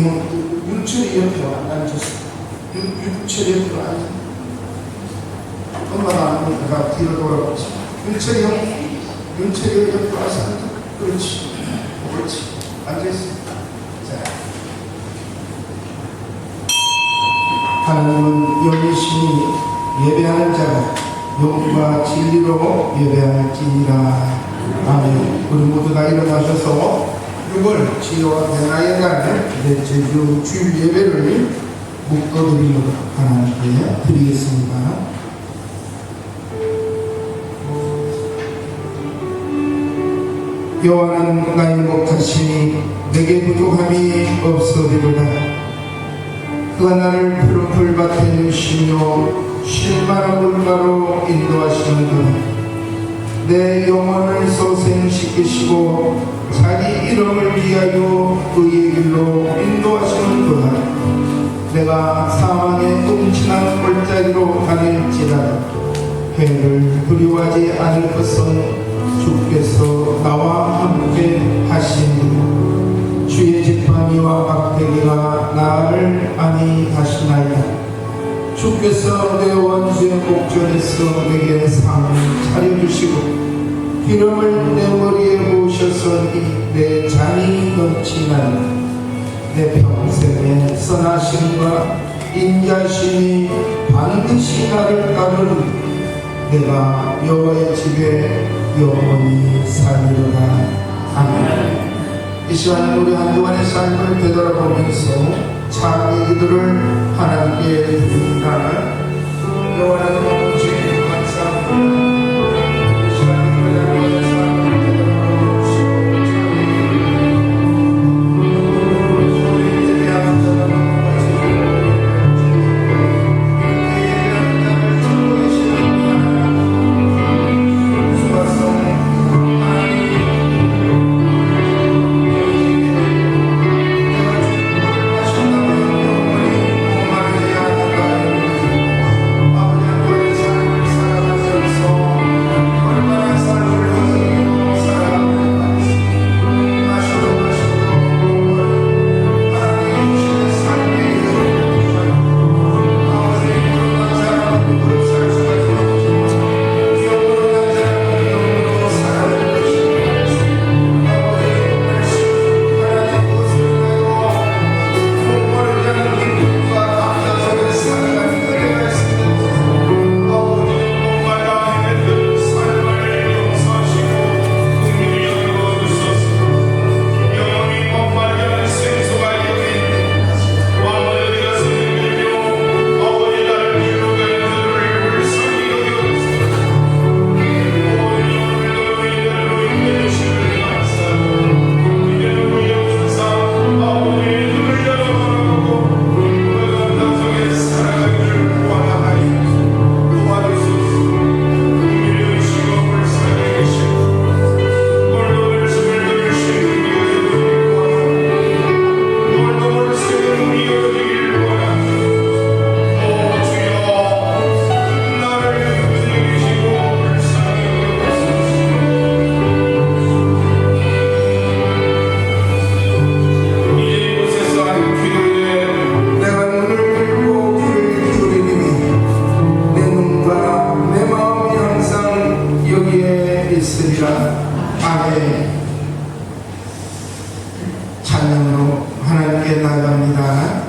윤철이 옆에 앉았어. 윤철이 옆에 앉았어. 엄마가 안 오니까 뒤로 돌아보지. 윤철이 옆에 와서 앉아. 그렇지. 앉아있어. 자, 하나님은 열심히 예배하는 자가 영과 진리로 예배할지니라. 아멘. 우리 모두 다 일어나셔서 6월 주여 나의 날 넷째 주 주일 예배를 묵도드리러 하나님께 드리겠습니다. 여호와는 나의 목자시니 내게 부족함이 없으리로다. 그가 나를 푸른 풀밭에 누시며 쉴 만한 물가로 인도하시는도다. 내 영혼을 소생시키시고 자기 이름을 위하여 그의 길로 인도하시는도다. 내가 사망의 음침한 골짜기로 다닐지라도 해를 두려워하지 않을 것은 주께서 나와 함께 하시니 주의 지팡이와 막대기가 나를 안위하시나이다. 주께서 내 원수의 목전에서 내게 상을 차려주시고 기름을 내 머리에 부으셨으니 내 잔이 넘치나니 내 평생의 선하심과 인자심이 반드시 나를 따르니 내가 여호와의 집에 영원히 살리로다. 아멘. 이 시간 우리 한 주간의 삶을 되돌아보면서 자기 기도를 하나님께 드립니다. 여호와는 아버지 감사합니다. 찬양으로 하나님께 나아갑니다.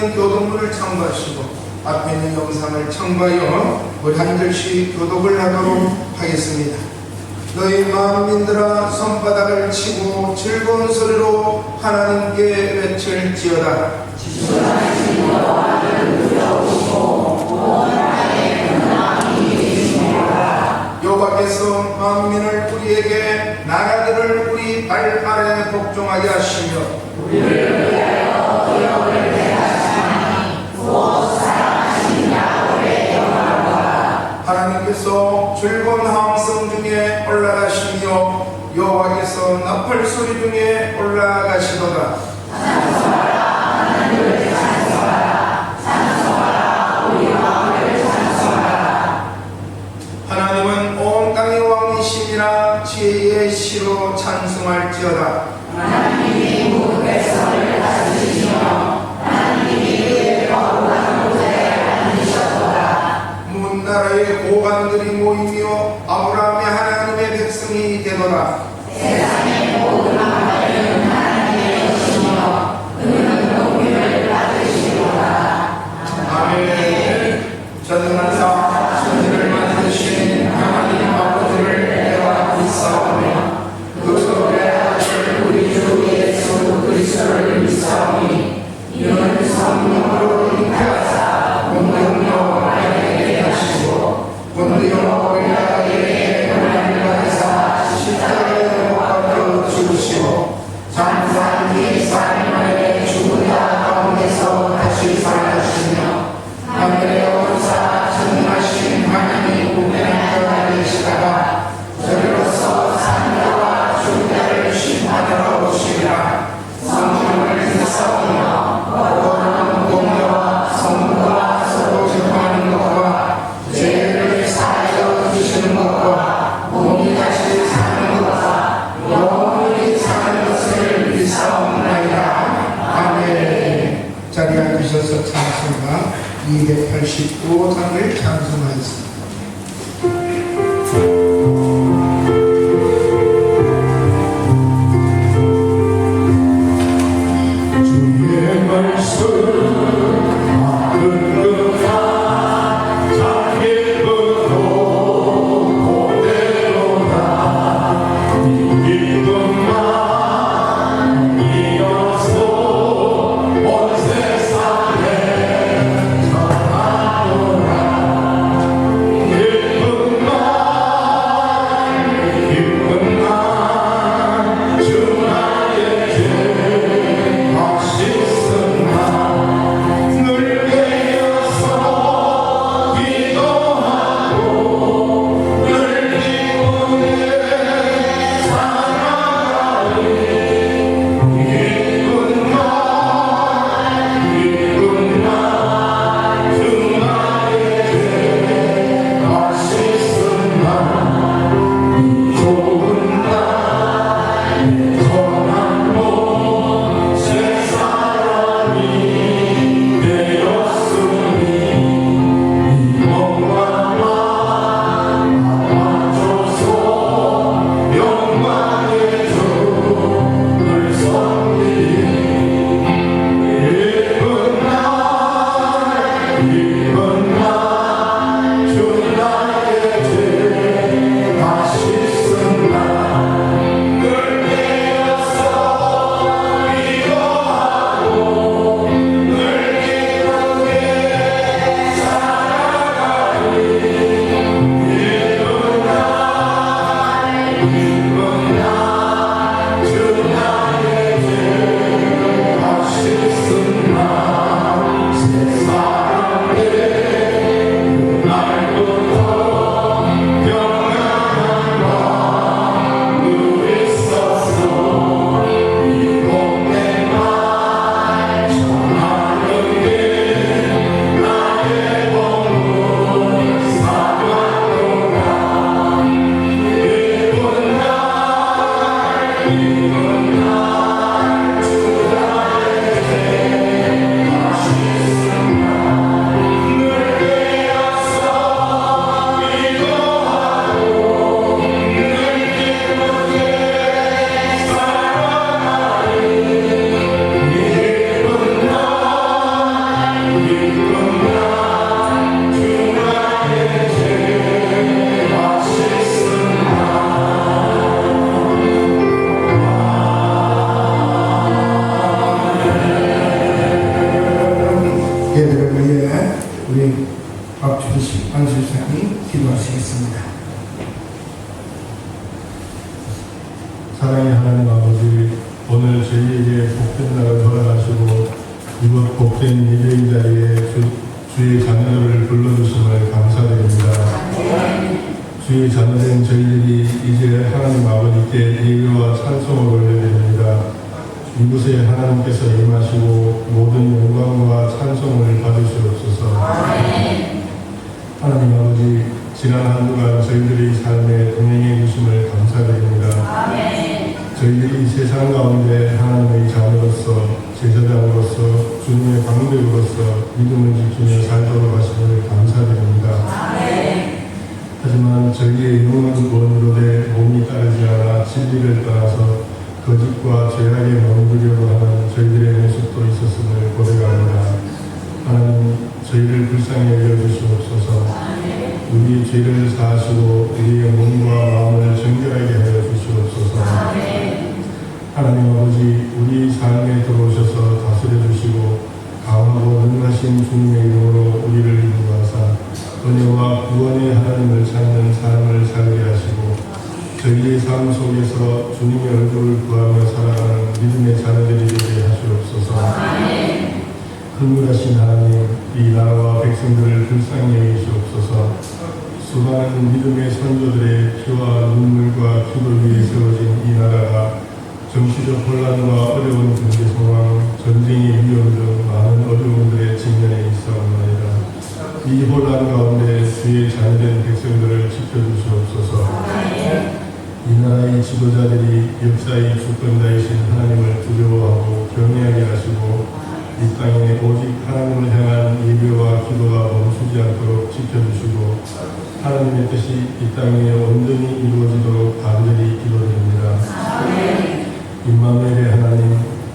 있는 교독문을 참고하시고 앞에 있는 영상을 참고하여 우리 한 절씩 교독을 하도록 하겠습니다. 너희 만민들아 손바닥을 치고 즐거운 소리로 하나님께 외칠지어다. 여호와께서 만민을 우리에게 나라들을 우리 발 아래 복종하게 하시며 우리를 위하여 기업을 대하시니 구원 사랑하신 야훼의 영광과 하나님께서 즐거운 함성 중에 올라가시며 여호와께서 나팔 소리 중에 올라가시도다. 찬송하라 하나님을 찬송하라 찬송하라 우리 왕을 찬송하라. 하나님은 온 땅의 왕이시니라 지혜의 시로 찬송할지어다. 하나님이 모든 백성을 다스리시며 하나님이 그의 거룩한 곳에 앉으셨도다. 문 나라의 고관들이 모이며 아브라함의 하나님의 백성이 되도다. 세상의 모든 왕들은 하나님의 것이며 그는 공유를 받으시리로다. 아멘. 전능하사 천지를 만드신 하나님 아버지를 내가 믿사오며 그 속에 아들 우리 주 예수 그리스도를 믿사오니 이는 성령으로 잉태하사 본능로 나에게 하시고 본능로 우리에게 고난을 받으사 십자가에 못 박혀 죽으시고 장사한 뒤 3일 만에 죽은 자 가운데서 다시 살아나시며 하늘에 오르사 전능하신 하나님 우편에 계시다가 저리로서 산자와 죽자를 심판하러 오시리라. 성령을 믿사오며 거룩한 공의와 성부와 서로 접하는 것과 죄를 사하여 주시는 것과 몸이 다시 사는 것과 영원히 사는 것을 믿사옵나이다. 아멘. 자리에 앉으셔서 찬송가 285장을 찬송하였습니다. 주의 말씀 우리 박준식 안수사님이 기도하시겠습니다. 사랑의 하나님 아버지, 오늘 저희에게 복된 날을 허락하시고 이곳 복된 예배인 자리에 주의 자녀들을 불러주심을 감사드립니다. 주의 자녀된 저희들이 이제 하나님 아버지께 예배와 찬송을 올려드립니다. 이곳에 하나님께서 임하시고 모든 영광과 찬송을 받으시옵소서. 하나님 아버지, 지난 한 주간 저희들의 삶에 동행해 주심을 감사드립니다. 저희들이 세상 가운데 하나님의 자녀로서, 제사장으로서, 주님의 방백으로서 믿음을 지키며 살도록 하심을 감사드립니다. 하지만 저희의 영은 원으로 돼 몸이 따르지 않아 진리를 떠나서 거짓과 죄악에 머무르려고 하는 저희들의 모습도 있었음을 고백합니다. 하나님, 저희를 불쌍히 여겨주시옵소서. 우리의 죄를 사하시고 우리의 몸과 마음을 정결하게 하여 주시옵소서. 하나님 아버지, 우리 삶에 들어오셔서 다스려 주시고 강하고 능하신 주님의 이름으로 우리를 인도하사 은혜와 구원의 하나님을 찾는 삶을 살게 하시고 저희의 삶 속에서 주님의 얼굴을 구하며 살아가는 믿음의 자녀들이 되게 하시옵소서. 흥분하신 하나님, 이 나라와 백성들을 불쌍히 여기시옵소서. 수많은 믿음의 선조들의 피와 눈물과 기도 위에 세워진 이 나라가 정치적 혼란과 어려운 경제 상황, 전쟁의 위험 등 많은 어려움들의 직면에 있사옵나이다. 이 혼란 가운데 주의 자녀된 백성들을 지켜주시옵소서. 이 나라의 지도자들이 역사의 주권자이신 하나님을 두려워하고 경외하게 하시고 이 땅에 오직 하나님을 향한 예배와 기도가 멈추지 않도록 지켜주시고 하나님의 뜻이 이 땅에 온전히 이루어지도록 간절히 기도드립니다. 임마누엘의 하나님,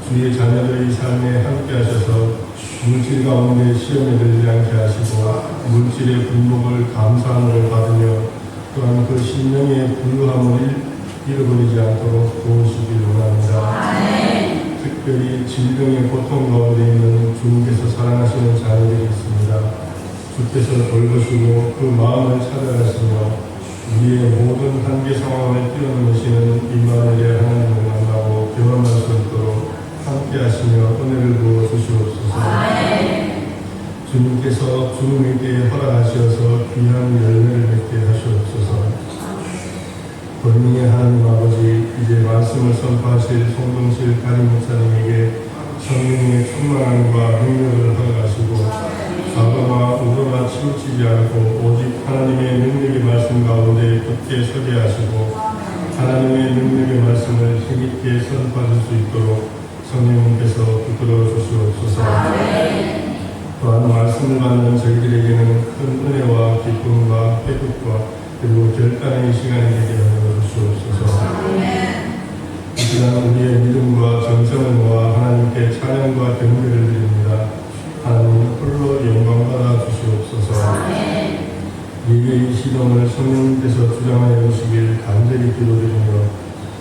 주의 자녀들의 삶에 함께 하셔서 물질 가운데 시험에 들지 않게 하시고 물질의 분복을 감사함을 받으며 또한 그 심령의 부유함을 잃어버리지 않도록 도우시길 원합니다. 특별히 질병의 고통 가운데 있는 주님께서 사랑하시는 자녀들이 있습니다. 주께서 돌보시고 그 마음을 찾아가시며 우리의 모든 한계 상황을 뛰어넘으시는 임마누엘의 하나님을 만나고 경험할 수 있도록 함께 하시며 은혜를 부어 주시옵소서. 주님께서 주님에게 허락하셔서 귀한 열매를 맺게 하시옵소서. 권능의 하나님 아버지, 이제 말씀을 선포하실 송동실 담임 목사님에게 성령의 충만함과 능력을 허락하시고 과거나 우로나 치우치지 않고 오직 하나님의 능력의 말씀 가운데 굳게 서게 하시고 하나님의 능력의 말씀을 힘있게 선포하실 수 있도록 성령님께서 붙들어 주시옵소서. 또한 말씀을 받는 저희들에게는 큰 은혜와 기쁨과 회복과 그리고 결단의 시간이 되게 하여 주시옵소서. 이 시간 우리의 믿음과 정성을 모아 하나님께 찬양과 경배를 드립니다. 하나님 홀로 영광받아 주시옵소서. 예배의 시동을 성령님께서 주장하여 주시길 간절히 기도드리며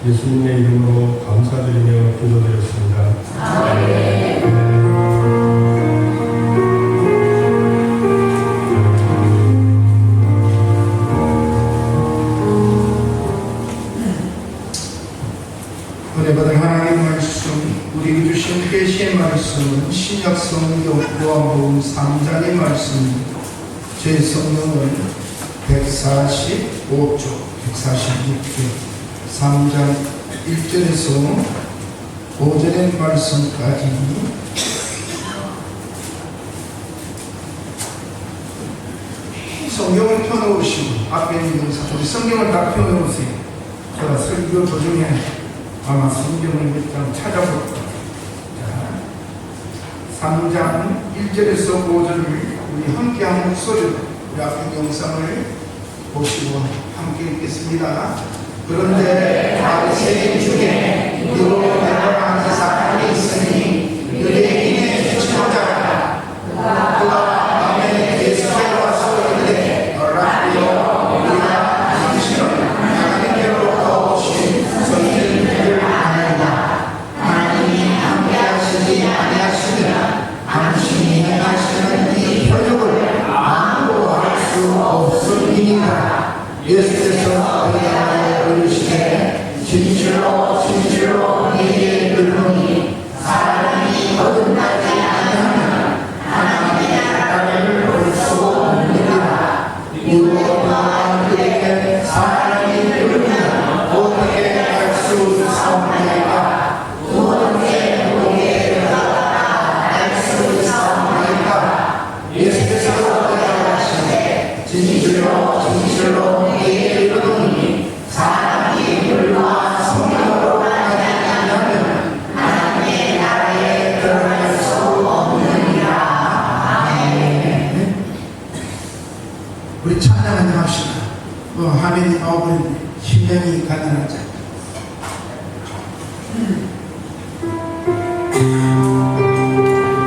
예수님의 이름으로 감사드리며 기도드렸습니다. 은혜받은 하나님 말씀, 우리 주신 계시의 말씀은 신약 성경 요한복음 3장의 말씀입니다. 제 성경은 145쪽, 146쪽, 3장 1절에서 5절의 말씀까지 성경을 펴놓으시고 앞에 있는 우리 성경을 다 펴놓으세요. 제가 설교 도중에 아마 성경을 몇 장 찾아볼 거예요. 3장 1절에서 5절을 우리 함께 한 목소리로 우리 앞에 영상을 보시고 함께 읽겠습니다. 그런데 바리새인 중에 누로 대범한 사람이 있으니 유대인의 지도자라. 그가 밤에 예수께 와서 이르되 라비여, 우리가 당신을 하나님께로부터 오신 선지자를 아나이다. 하나님이 함께하시지 아니하시면 당신이 행하시는 이 표적을 예수께서 대답하여 이르시되 진실로 진실로 네게 이르노니 사람이 거듭나지 아니하면 하나님의 나라를 볼 수 없느니라. 누구나 그에게 사람이 이르면 어떻게 갈 수 있사옵나이까? 어떻게 목에 들어가라 할 수 있사옵나이까? 예수께서 대답하시되 진실로 진실로 네게 이르노니 사람이 물과 성령으로 가지 아니하면 하나님의 나라에 들어갈 수 없느니라. 아멘. 우리 찬양 한번 합시다. 화면이 나오버린 심령이 가난한 자.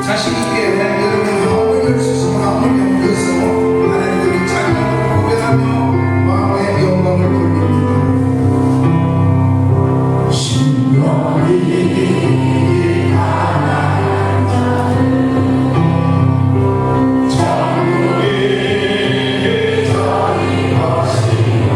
자신 있게 여러분 마음을 열수서 마음을 열어서 하나님의 찬양을 고백하며 마음의 영광을 돌립니다. 심령이 가난한 자는 천국에 자리 하시며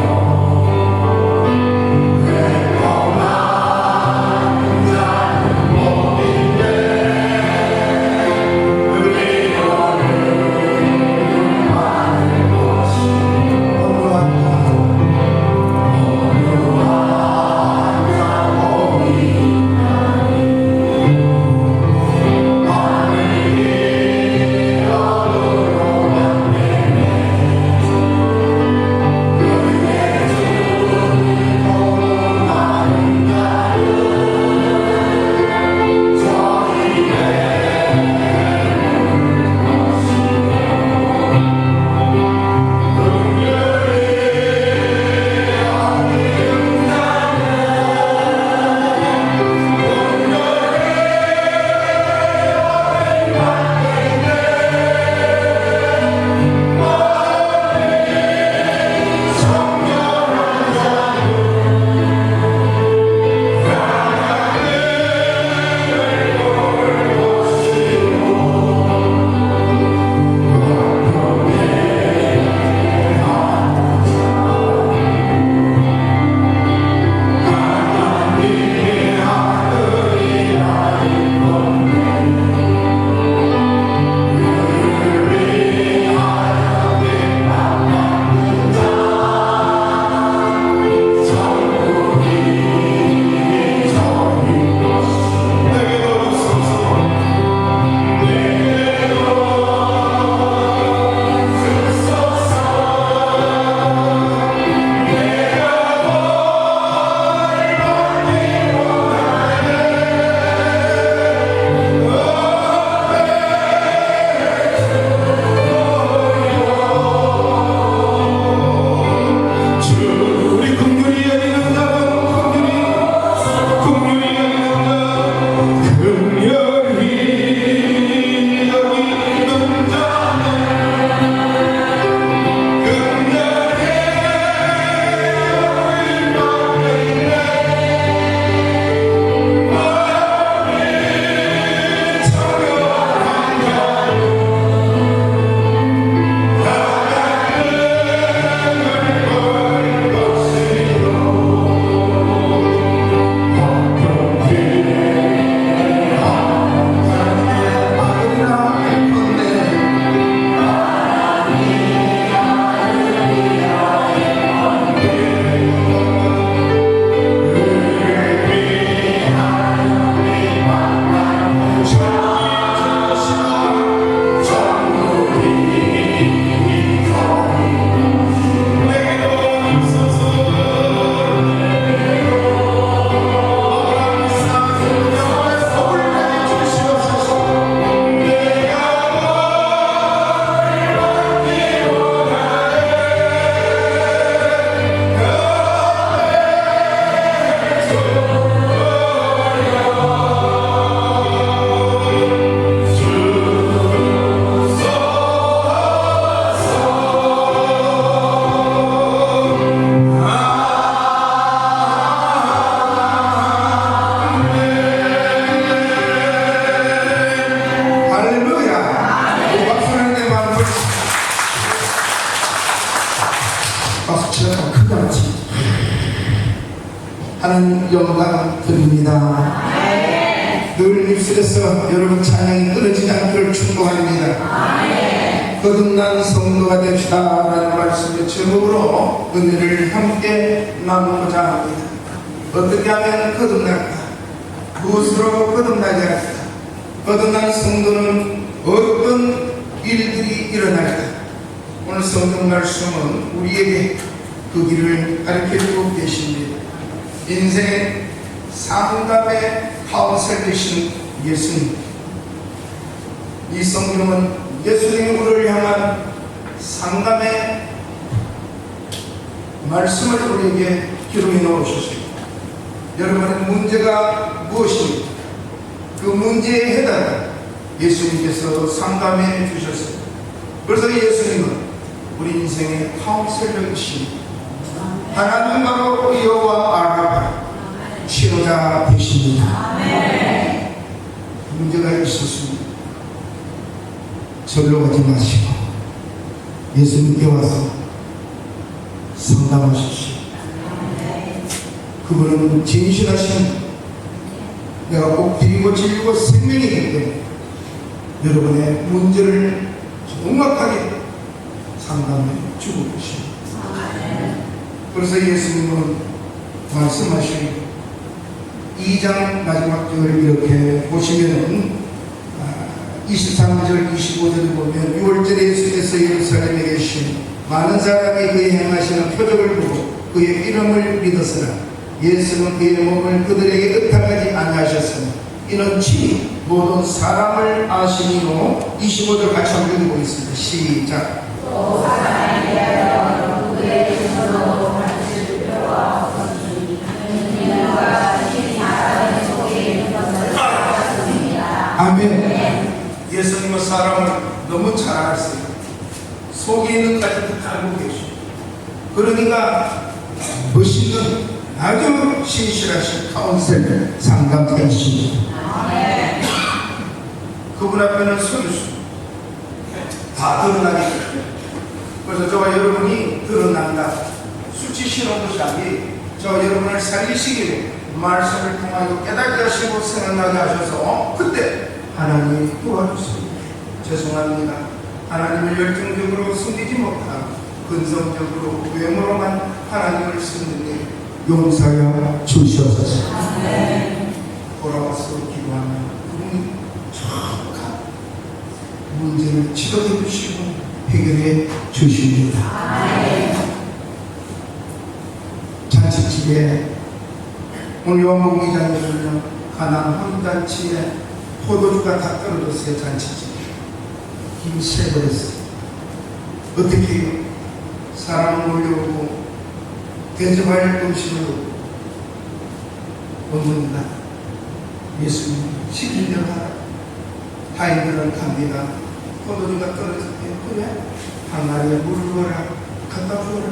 박수치가 더 크게 한번 치. 하나님 영광 드립니다. 늘 입술에서 여러분 찬양이 끊어지지 않기를 축복합니다. 거듭난 성도가 됩시다 라는 말씀의 제목으로 은혜를 함께 나누고자 합니다. 어떻게 하면 거듭날까? 무엇으로 거듭나게 할까? 거듭난 성도는 어떤 일들이 일어날까? 오늘 성경 말씀은 우리에게 그 길을 가르쳐주고 계십니다. 인생의 상담의 카운셀 되신 예수님. 이 성경은 예수님이 우리를 향한 상담의 말씀을 우리에게 기록해 놓으셨습니다. 여러분의 문제가 무엇입니까? 그 문제의 해답을 예수님께서 상담해 주셨습니다. 그래서 예수님은 우리 인생의 카운셀러이십니다. 하나님 바로 여호와 아라파 치료자 되십니다. 문제가 있었습니다. 절로 가지 마시고 예수님께 와서 상담하십시오. 그분은 진실하신 내가 꼭 드리고 진리고 생명이기 때문에 여러분의 문제를 정확하게 상담해 주고 계십니다. 그래서 예수님은 말씀하신 2장 마지막 절을 이렇게 보시면 23절 25절을 보면 6월절에 예수께서 예루살렘에 계신 많은 사람이 그의 행하시는 표적을 보고 그의 이름을 믿었으나 예수는 그의 몸을 그들에게 의탁하지 아니하셨으나 이는 친히 모든 사람을 아시니로 25절 같이 한번 읽어보겠습니다. 시작. 또 사람에 대하여 누구의 증거로 받으실 필요가 없으니 그는 친히 사람의 속에 있는 것을 알았습니다. 아멘. 예수님은 사람을 너무 잘 알았어요. 속에 있는 것까지도 알고 계시고 그러니까 멋있는 아주 신실하신 카운셀러 상담자이십니다. 그분 앞에는 서류수 다 드러나기 때문에 그래서 저와 여러분이 드러난다 수치스러운 것이 아니에요. 저와 여러분을 살리시기 위해 말씀을 통하여 깨닫게 하시고 생각나게 하셔서 그때 하나님이 도와주세요. 죄송합니다. 하나님을 열정적으로 숨기지 못하고 근성적으로 외모로만 하나님을 숨는데 용서하여 주시옵소서. 돌아와서 기도하면 그분이 정확한 문제를 지도해 주시고 해결해 주십니다. 잔치집에 오늘 요한복음 2장에 보면 가나안 혼잔치에 포도주가 다 떨어졌어요. 잔치집에 힘이 세버렸어요. 어떻게 해요? 사람은 몰려오고 대접할 음식을 먹는다. 예수님 시키려고 하라. 타인들은 갑니다. 포도주가 떨어졌대요. 그래? 항아리에 물을 부어라. 갖다 부어라.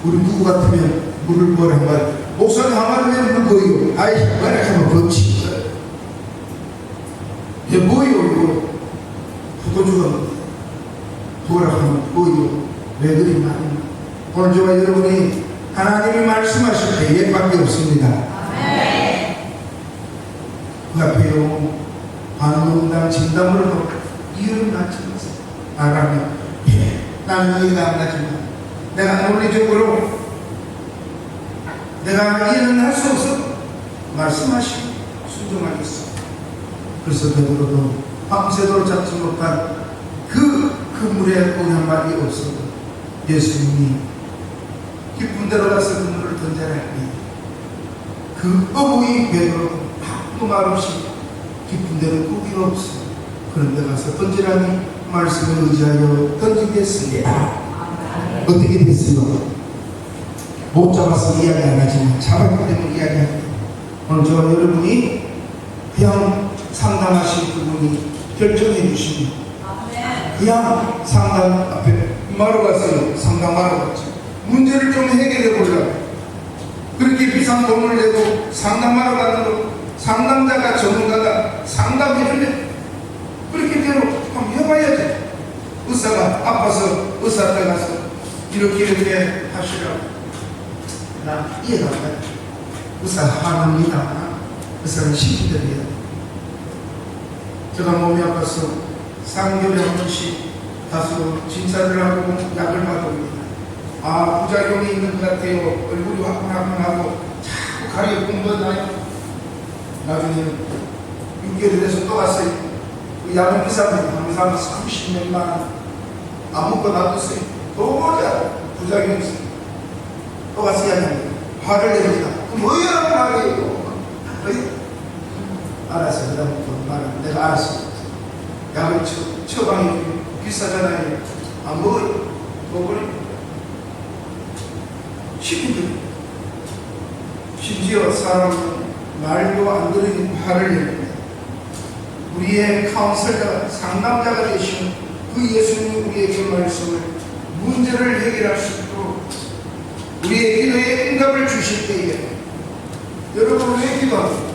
우리 누구 같으면 물을 부어라 말. 목사님 항아리에 물 부어요. 아이 말에 하면 법칙. 이게 뭐예요 이거? 포도주가 부어라 하면 뭐예요? 왜 그리 많이? 오늘 저와 여러분이 하나님이 말씀하실 때 예밖에 없습니다. 그 앞에요 반응당 진담으로도 이유를 맞지 마세요. 말하면 나는 이해가 안 나지만 내가 논리적으로 내가 이해는 할 수 없어 말씀하시고 순종하겠어. 그래서 되도록도 밤새도록 잡지 못한 그 물에 오는 말이 없어도 예수님이 깊은 데로 가서 그 물을 던져라 했니 그 어부의 배로 아무 말 없이 깊은 데는 고기가 없어. 그런 데 가서 던지라니 말씀을 의지하여 던지겠습니다. 어떻게 됐어요? 못 잡아서 이야기 안 하지만 잡았기 때문에 이야기합니다. 오늘 저와 여러분이 그냥 상담하신 그분이 결정해 주십니다. 그냥 상담 앞에 마루 갔어요. 상담하러 갔죠. 문제를 좀 해결해 보려고. 그렇게 비싼 돈을 내고 상담하러 가는 상담자가 전문가가 상담해주면 그렇게 대로 한번 해봐야지. 의사가 아파서 의사한테 가서 이렇게 하시라고. 나 이해가 안 가요. 의사 화납니다. 의사는 시키더래요. 제가 몸이 아파서 3개월에 한 번씩 가서 진찰을 하고 약을 받아옵니다. 아, 부작용이 있는 것 같아요. 얼굴이 화끈화끈하고 자꾸 가리에 뿜어나요. 나중에 6개월이 돼서 또 갔어요. 그 약은 비쌉니다. 항상 30몇만 원. 아무것도 놔뒀어요. 도저히 부작용이 있어요. 또 가서 이야기합니다. 화를 냅니다. 뭐야 말이에요. 알았어. 그다음부터 말은 내가 알았어. 약을 처방이 비싸잖아요. 안 먹어요. 먹으래. 시키더니 심지어 사람은 말도 안 들으니 화를 냅니다. 우리의 카운셀러가 상담자가 되신 그 예수님이 우리에게 말씀을 문제를 해결할 수 있도록 우리의 기도에 응답을 주실 때에 여러분 왜 기도합니까?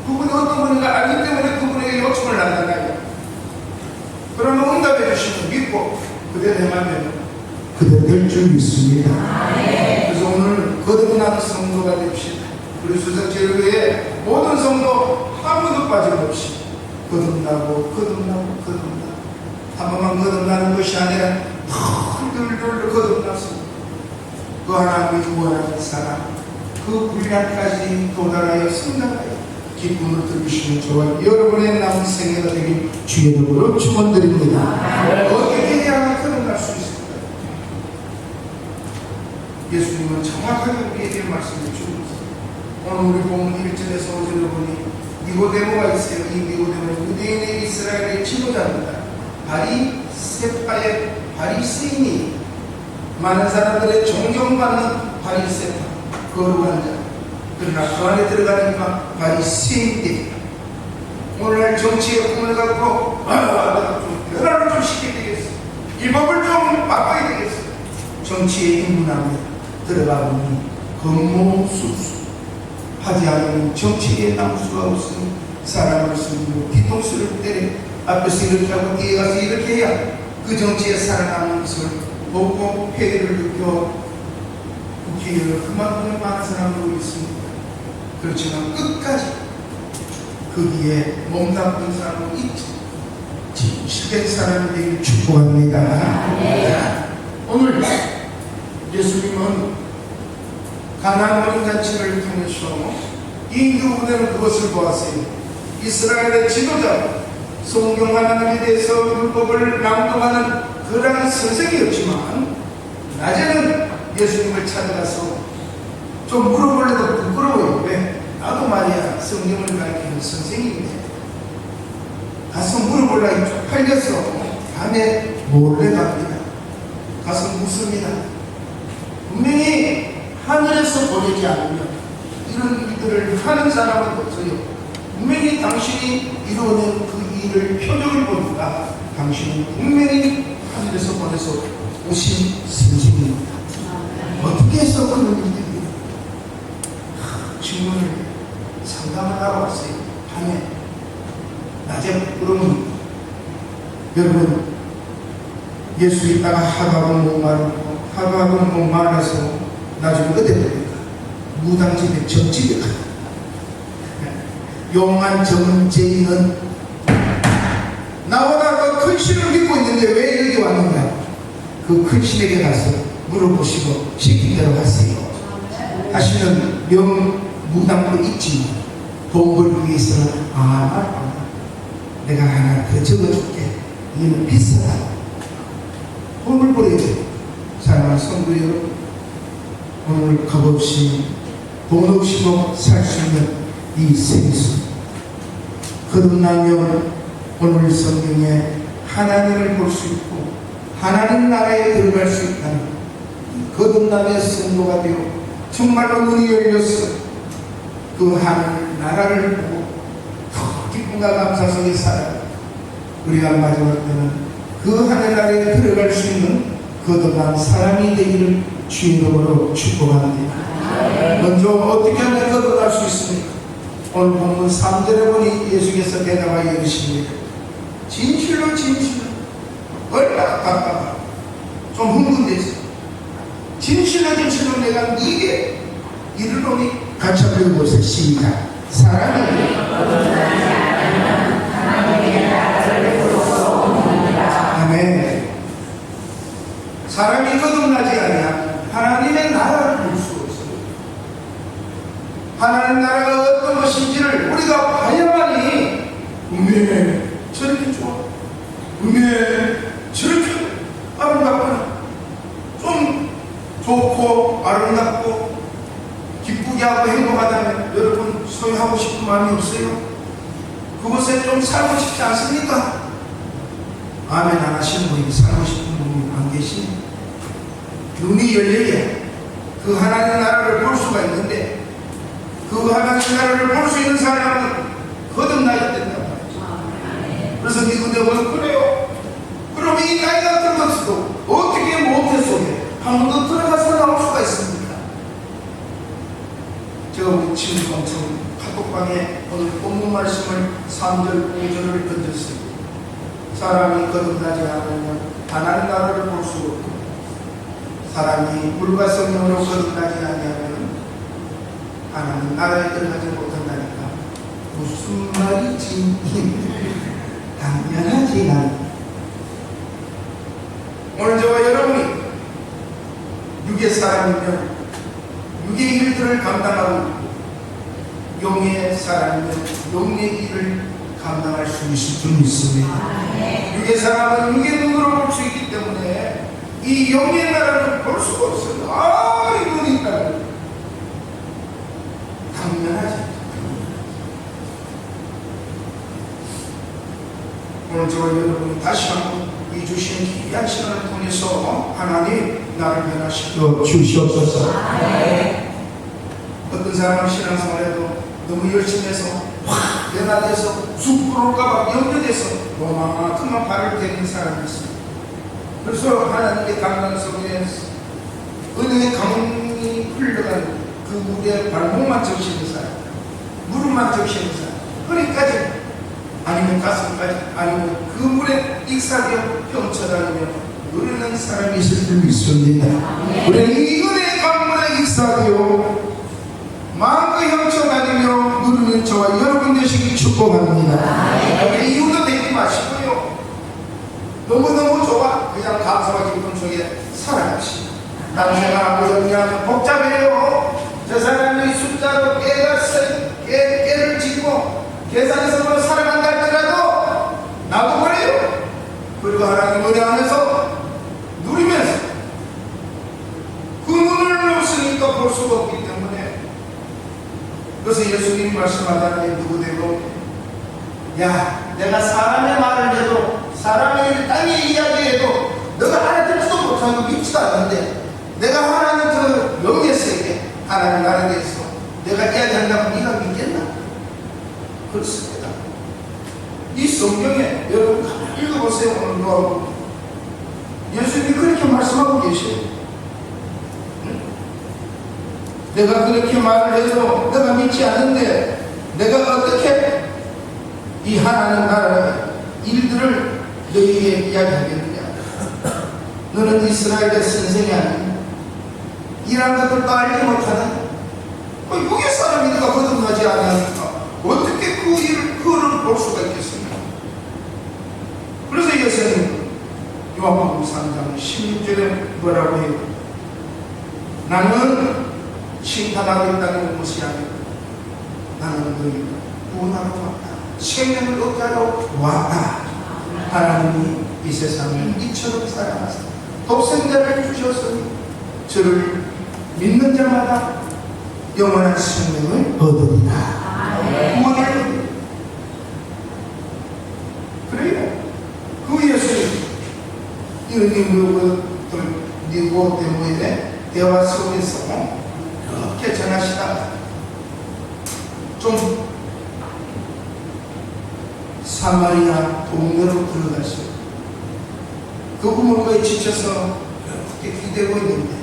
그분이 어떤 분인가 알기 때문에 그분에게 요청을 한다나요? 그러면 응답해 주시면 믿고 그대로 행하면 그대로 될 줄 믿습니다. 그래서 오늘 거듭나는 성도가 됩시다. 그리스도 제일교회 모든 성도 아무도 빠짐없이 거듭나고 한 번만 거듭나는 것이 아니라 덜덜덜 거듭나서 그 하나님이 구원하는 사람 그 분량까지 도달하여 성장하여 기쁨을 들으시는 저와 여러분의 남은 생애가 되길 주의 이름으로 축원드립니다. 어떻게 해야 거듭날 수 있을까요? 예수님은 정확하게 우리에게 말씀해 주셨습니다. 오늘 우리 본문 1절에서 5절을 보니 니고데모가 있어요. 이 니고데모는 유대인의 이스라엘의 지도자입니다. 바리새파의 바리새인이 많은 사람들의 존경받는 바리새파 거룩한 자. 그러나 그 안에 들어가니까 바리새인들이 오늘날 정치의 꿈을 갖고 내가 좀 변화를 좀 시켜야 되겠어. 이 법을 좀 바꿔야 되겠어. 정치의 인문함에 들어가 보니 건모술수 하지 않으면 정치에 남을 수가 없으니 사람을 쓰고 뒤통수를 때려 앞에서 이렇게 하고 뒤에 가서 이렇게 해야 그 정치에 살아남는 것을 보고 폐해를 느껴 국회의원을 그만큼 많은 사람들이 있습니다. 그렇지만 끝까지 거기에 몸담는 사람은 있지. 진실된 사람이 되길 축복합니다. 오늘 예수님은 가나안 어린 잔치를 통해서 인류 부대는 그것을 보았어요. 이스라엘의 지도자, 성경 하나님에 대해서 율법을 낭독하는 그러한 선생이었지만 낮에는 예수님을 찾아가서 좀 물어보려도 부끄러워요. 왜? 나도 말이야 성경을 가르치는 선생님인데 가서 물어보려니 쪽팔려서 밤에 몰래 갑니다. 가서 묻습니다. 분명히 하늘에서 보내지 않으면 이런 일들을 하는 사람은 없어요. 분명히 당신이 이루어낸 그 일을 표적을 보니까 당신은 분명히 하늘에서 보내서 오신 선생입니다. 어떻게 해서 그런 일들이 질문을 상담을 하러 왔어요. 밤에 낮에 그러면 여러분 예수 있다가 하루하루 목마르고 하루하루 목말라서 나중에 어디 됩니까? 무당집에 정집에 가. 용한 정제인은 나보다 더 큰 신을 믿고 있는데 왜 여기 왔는가? 그 큰 신에게 가서 물어보시고 시킨 대로 하세요. 하시는 무당도 있지만 돈 벌기 위해서는 내가 하나 더 적어줄게. 이는 비싸다. 돈을 벌어야 돼. 사랑하는 성도 여러분, 오늘 값없이 돈 없이도 살 수 있는 이 생수 거듭나면 오늘 성경에 하나님을 볼 수 있고 하나님 나라에 들어갈 수 있다는 거듭남의 성도가 되어 정말로 눈이 열려서 그 하나님 나라를 보고 더 기쁨과 감사 속에 살아 우리가 마지막 때는 그 하늘나라에 들어갈 수 있는 거듭난 사람이 되기를 주의 이름으로 축복합니다. 먼저 어떻게 하면 거듭날 수 있습니까? 오늘 본문 3절에 보니 예수께서 대답하여 이르시니 진실로 얼마나 답답하고 좀 흥분돼서 진실로 내가 네게 이르노니 같이 한번 읽어보세요. 시작. 사람이 아멘. 사람이 거듭나지 아니하면 하나님의 나라를 볼 수 없습니다. 하나님 나라가 어떤 것인지를 우리가 봐야만이 음에 저렇게 좋아, 음에 저렇게 아름답구나, 좀 좋고 아름답고 기쁘게 하고 행복하다면 여러분 소유하고 싶은 마음이 없어요? 그곳에 좀 살고 싶지 않습니까? 아멘 안 하시는 분이 살고 싶은 분이 안 계시네. 눈이 열려야 그 하나님 나라를 볼 수가 있는데, 그 하나님 나라를 볼 수 있는 사람은 거듭나야 된단 말이죠. 그래서 니고데모는 그래요. 그럼 이 나이가 들었어도 어떻게 모태 속에 한 번도 들어가서 나올 수가 있습니까? 제가 우리 친구가 엄청 카톡방에 오늘 본문 말씀을 3절 5절을 던졌습니다. 사람이 거듭나지 않으면 하나님 나라를 볼 수 없고, 사람이 물과 성령으로 거듭나지 아니하면 하나님 나라에 들어가지 못한다니까 무슨 말이지? 당연하지. 난 오늘 저와 여러분이 육의 사람이면 육의 일들을 감당하고 용의 사람이면 용의 일을 감당할 수 있을 줄 믿습니다. 육의 사람은 육의 눈으로 볼 수 있기 때문에 이 용의 나라를 볼 수가 없어요. 아, 이 눈이 있다는 당연하지. 오늘 저와 여러분이 다시 한번 이 주신 귀한 시간을 통해서 하나님 나를 변화시켜 주시옵소서. 어떤 사람은 신앙생활에도 너무 열심히 해서 확 변화돼서 쑥 들어올까봐 염려돼서 그만 발을 대는 사람이 있습니다. 그래서 하나님의 강단 속에 은혜의 강이 흘러가는 그 물에 발목만 적시는 사람, 무릎만 적시는 사람, 허리까지 아니면 가슴까지 아니면 그 물에 익사되어 헤엄쳐다니며 누르는 사람이 있을 줄 믿습니다. 우리는 이 은혜의 강물에 익사되어 마음껏 헤엄쳐다니며 누르는 저와 여러분 되시기 축복합니다. 우리 이유도 되지 마시고요. 너무너무 좋아. 그냥 감사와 기쁨 속에 살아갑시다. 남생활하고 정리하면 복잡해요. 저 사람이 숫자로 깨를 짓고 계산해서 살아간다 할지라도 나도 그래요. 그리고 하나님 은혜 안에서 누리면서 그 눈을 없으니까 볼 수가 없기 때문에, 그래서 예수님이 말씀하다니 누구되고, 야, 내가 사람의 말을 해도 사람의 땅의 이야기해도 너가 알아듣지도 못하고 믿지도 않는데 내가 하나님 그 영의 세계 하나님 나라에 대해서 내가 이야기한다고 네가 믿겠나? 그렇습니다. 이 성경에 여러분 읽어보세요. 오늘도 예수님이 그렇게 말씀하고 계셔요. 응? 내가 그렇게 말을 해도 내가 믿지 않는데 내가 어떻게 이 하나님 나라의 일들을 너희에게 이야기하겠느냐? 너는 이스라엘의 선생이 아니냐? 이런 것들도 알지 못하는 육의 사람이 네가 거듭나지 않으니까 어떻게 그 일을 볼 수가 있겠습니까? 그래서 예수님 요한복음 3장 16절에 뭐라고 해요? 나는 칭찬하고 있다는 것이 아니고 나는 너희를 구원하러 왔다, 생명을 얻게 하러 왔다. 하나님이 이 세상을 이처럼 사랑하사 독생자를 주셨으니 저를 믿는 자마다 영원한 생명을 얻으리라. 구원을 얻으리라. 그래요. 그 예수님 니고데모의 대화 속에서 이렇게 전하시다가 좀 사마리아 동네로 들어가시고 그 우물가에 지쳐서 이렇게 기대고 있는데,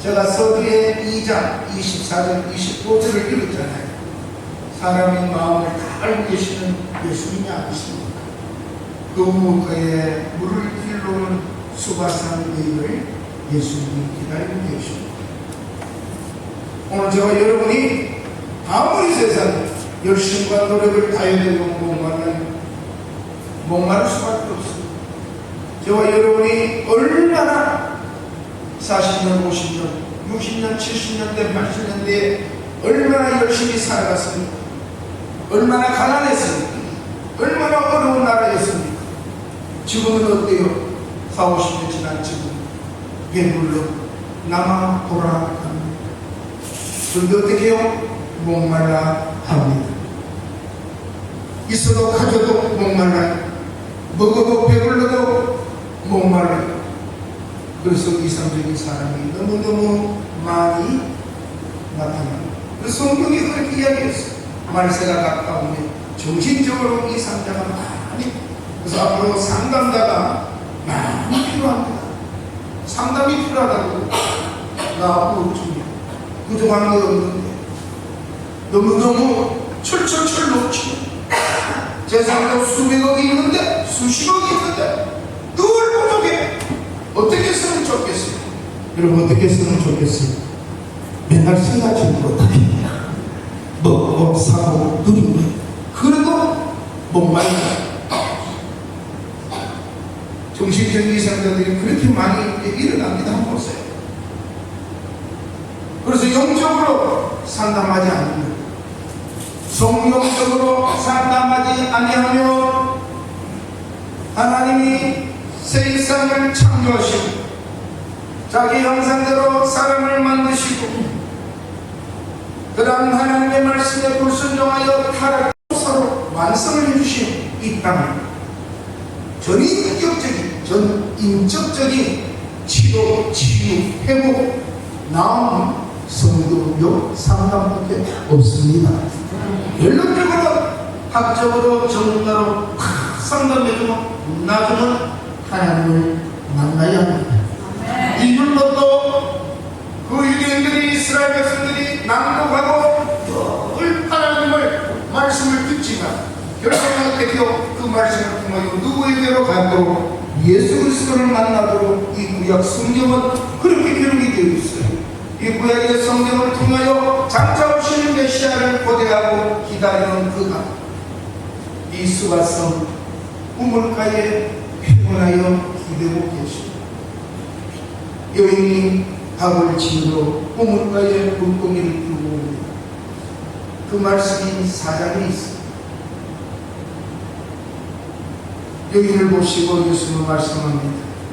제가 서두에 2장 24절 25절을 읽었잖아요. 사람의 마음을 다 알고 계시는 예수님이 아니십니까? 그 우물가에 물을 길러 수바산 의를 예수님이 기다리고 계십니다. 오늘 저와 여러분이 아무리 세상에 열심과 노력을 다해도 목마를 수밖에 없습니다. 저와 여러분이 얼마나 40년, 50년, 60년, 70년대, 80년대에 얼마나 열심히 살아갔습니까? 얼마나 가난했습니까? 얼마나 어려운 나라였습니까? 지금은 어때요? 40, 50년 지난 지금 배불러 남아 돌아갑니다. 그런데 어떻게 해요? 목말라 합니다. 있어도 가져도 목말라요. 먹어도 배불러도 목말라요. 그래서 이상적인 사람이 너무너무 많이 나타납니다. 그래서 성경이 그렇게 이야기했어요. 말세가 가까우면 정신적으로 이상자가 많이, 그래서 앞으로 상담자가 많이 필요합니다. 상담이 필요하다고. 나 앞으로 좀 부족한 거 없는데 너무너무 철철철 놓치고 재산도 수백억이 있는데 수십억이 있는데 늘 부족해. 어떻게 쓰면 좋겠어요? 여러분 어떻게 쓰면 좋겠어요? 맨날 생각지 못하게 먹고 사고 누리고 그래도 목말라. 정신적인 이상자들이 그렇게 많이 일어납니다. 한번 보세요. 그래서 영적으로 상담하지 않는, 성경적으로 상담하지 아니하면 하나님이 세상을 창조하시고 자기 형상대로 사람을 만드시고 그러한 하나님의 말씀에 불순종하여 타락해서 서로 완성을 해주신 이 땅을 전인격적인 치료, 치유, 회복, 나음, 성도요 상담밖에 없습니다. 결론적으로 학적으로 전문가로 상담해주고 나중은 하나님을 만나야 합니다. 이들로도 그 유대인들이 이스라엘 백성들이 낭독하고 늘 하나님을 말씀을 듣지만 결국은 어떻게 그 말씀을 통하여 누구에게로 가도록 예수 그리스도를 만나도록 이 구약 성경은 그렇게 기록이 되어 있어요. 이 구약의 성경을 통하여 장차 오시는 메시아를 고대하고 기다리는 그가 이 수바성 우물가에 피곤하여 기대고 계십니다. 여인이 밥을 지으러 우물가에 물고기를 들고 옵니다. 그 말씀이 4장에 있습니다. 여인을 보시고 예수님은 말씀합니다.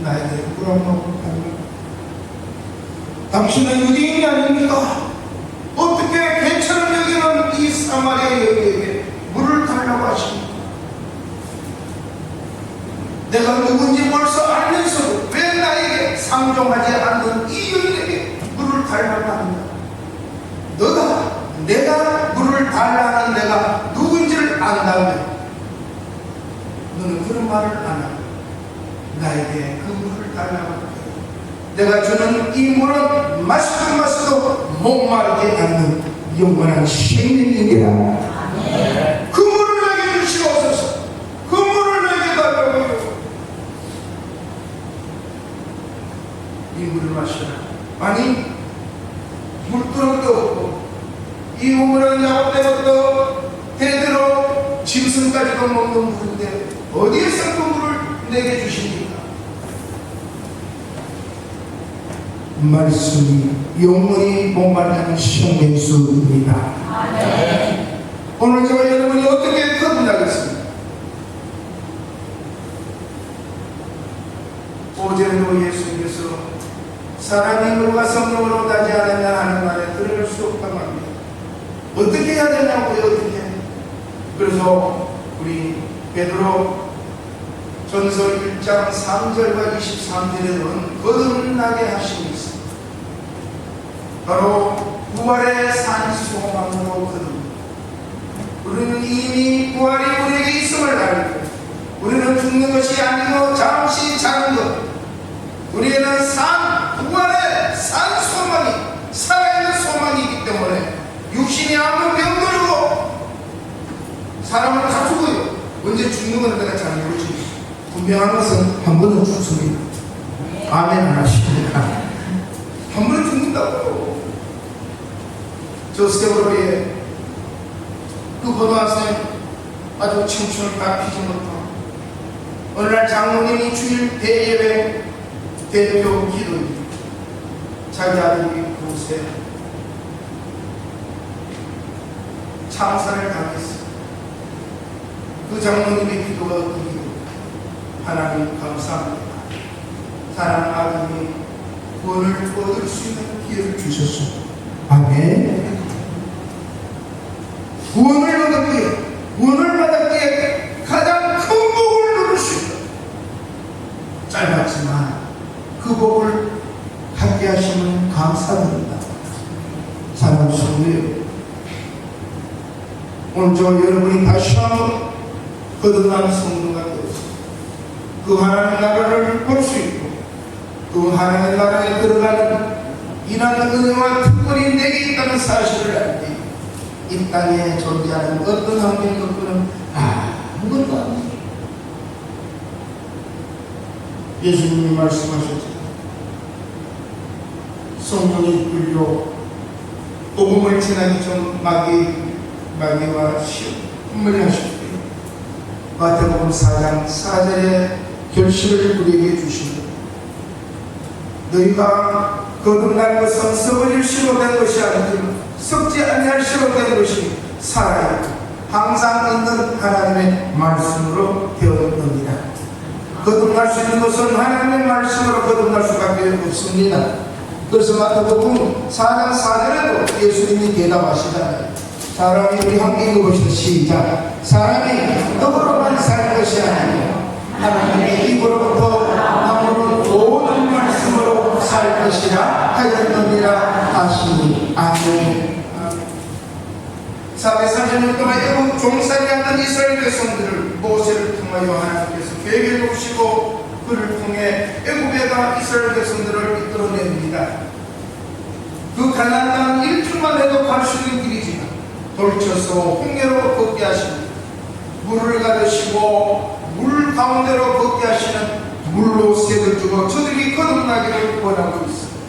나에게 물 한 모금 달라. 당신은 유대인이 아닙니까? 어떻게 괜찮은 여기는 이 사마리아 여인에게 물을 달라고 하십니까? 내가 누군지 벌써 알면서도 왜 나에게 상종하지 않는 이 여인에게 물을 달라고 합니다. 내가 물을 달라는 내가 누군지를 안다면 너는 그런 말을 안 하고 나에게 그 물을 달라고 합니다. 내가 주는 이 물은 마시도 목마르게 않는 영원한 생명이니라. 그 물을 내게 주시옵소서. 그 물을 내게 달라고요. 이 물을 마시라. 아니 물두렁도 없고 이 우물은 야곱때부터 대대로 짐승까지도 먹는 물인데 어디에서 그 물을 내게 주십니까? 말씀이 영원히 목마르는 생명수입니다. 오늘 저와 여러분이 어떻게 거듭나겠습니까? 오전에도 예수님께서 사람이 물과 성령으로 나지 않으면 하는 말에 들을 수 없다고 합니다. 어떻게 해야 되냐고요? 어떻게 해야 되냐고. 그래서 우리 베드로 전서 1장 3절과 23절에는 거듭나게 하심이 있습니다. 바로 부활의 산 소망으로 거듭. 우리는 이미 부활이 우리에게 있음을 알고 우리는 죽는 것이 아니고 잠시 자는 것. 우리에는 부활의 산 소망이 살아있는 소망이기 때문에 육신이 아무 병들고 사람은 다 죽어요. 언제 죽는 건 내가 잘 모르지. 분명한 것은 한 번은 죽습니다. 아멘 안 하십니까? 한 번에 죽는다고. 조세호의 그 고등학생 아주 청춘을 다 피지 못하고 어느 날 장로님이 주일 대예배 대표 기도일 자기 아들이 그곳에 참사를 당했어. 그 장로님의 기도가 어떤 기도? 하나님 감사합니다. 사랑하는 아들이 구원을 얻을 수 있는 기회를 주셨습니다. 아멘. 구원을 얻었기에, 구원을 받았기에 가장 큰 복을 누릴 수 있다. 짧았지만 그 복을 갖게 하시면 감사드립니다. 사랑하는 성도여, 오늘 저 여러분이 다시 한번 거듭난 성도가 되어서 그 하나님의 나라를 볼 수 있고 그 하나님의 나라에 들어가는 이러한 은혜와 특권이 내게 있다는 사실을 알 때 이 땅에 존재하는 어떤 환경 것들은 아무것도 아니에요. 예수님이 말씀하셨죠. 성령이 불려 복음을 전하기 전 마귀와 시험을 하셨고요. 마태복음 4장 4절에 결실을 우리에게 주십니다. 너희가 거듭난 것은 썩을 실로 된 것이 아니지만 썩지 아니할 실로 된 것이 살아야 항상 있는 하나님의 말씀으로 되었느니라. 거듭날 수 있는 것은 하나님의 말씀으로 거듭날 수밖에 없습니다. 그래서 마태복음 4장 4절에도 예수님이 대답하시잖아요. 사람이 우리 함께 읽어보시죠. 시작. 사람이 떡으로만 살 것이 아니고 하나님의 입으로부터 나오는 모든 말씀으로 살 것이라 하였느니라 하시니. 아멘. 440년 동안 애국 종살이하던 이스라엘 백성들을 모세를 통하여 하나님께서 계획해 놓으시고 그를 통해 애국에다 이스라엘 백성들을 이끌어냅니다. 그 가나안 땅은 일주만 해도 갈 수 있는 길이지만 돌쳐서 홍해로 걷게 하시는, 물을 가르시고 물 가운데로 걷게 하시는 물로 새를 주고 저들이 거듭나기를 원하고 있습니다.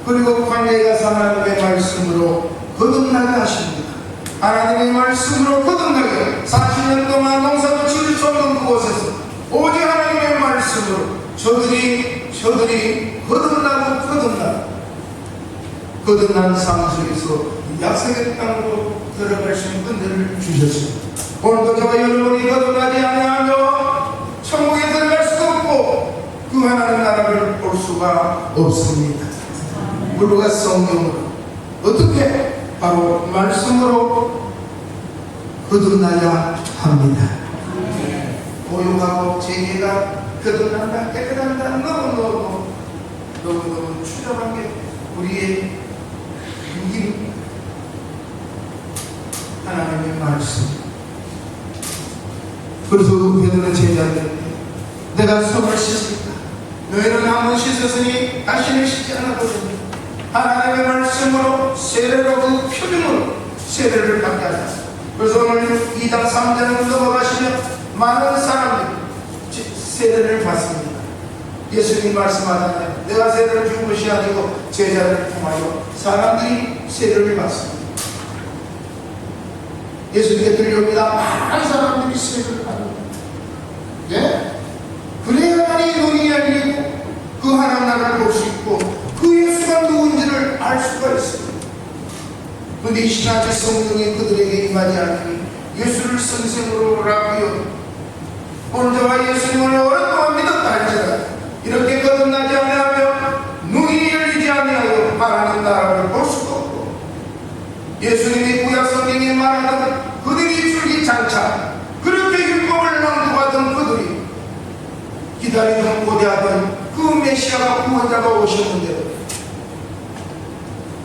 그리고 광야에 가서 하나님의 말씀으로 거듭나게 하십니다. 하나님의 말씀으로 거듭나게 40년 동안 농사도 지을 수 없는 그곳에서 오직 하나님의 말씀으로 저들이 거듭난 삶 속에서 약속의 땅으로 들어갈 수 있는 은혜를 주셨습니다. 오늘도 저와 여러분이 거듭나지 아니하며 천국에 들어갈 수도 없고 그 하나님 나라를 볼 수가 없습니다. 물과 성경으로 어떻게? 바로 말씀으로 거듭나야 합니다. 고용하고 재계가 거듭난다, 깨끗한다, 너무너무 추잡한 게 우리의 육입니다. 하나님의 말씀. 그래서 베드로 제자들, 내가 손을 씻을까? 너희는 한번 씻었으니 다시는 씻지 않았거든요. 하나님의 말씀으로 세례로 그 표준으로 세례를 받게 하자. 그래서 오늘 2장 3장을 넘어가시면 많은 사람들이 세례를 받습니다. 예수님이 말씀하잖아요. 내가 세례를 준 것이 아니고 제자를 통하여 사람들이 세례를 받습니다. 예수님께 들려옵니다. 많은 사람들이 세례를 받습니다. 예? 그래야만이 눈이 열리고 그 하나님 나라를 볼 수 있고 그 예수가 누군지를 알 수가 있습니다. 그런데 이 시간에 성령이 그들에게 임하지 않으니 예수를 선생으로 라비어 오늘 저와 예수님을 오랫동안 믿었다 할지라도 이렇게 거듭나지 아니하며 눈이 열리지 아니하여 하나님 나라를 볼 수가 없고 예수님이 구약 성경에 말하던 그들이 줄기장차 그렇게 율법을 낭독하던 그들이 기다리던 고대하던 그 메시아가 구원자가 오셨는데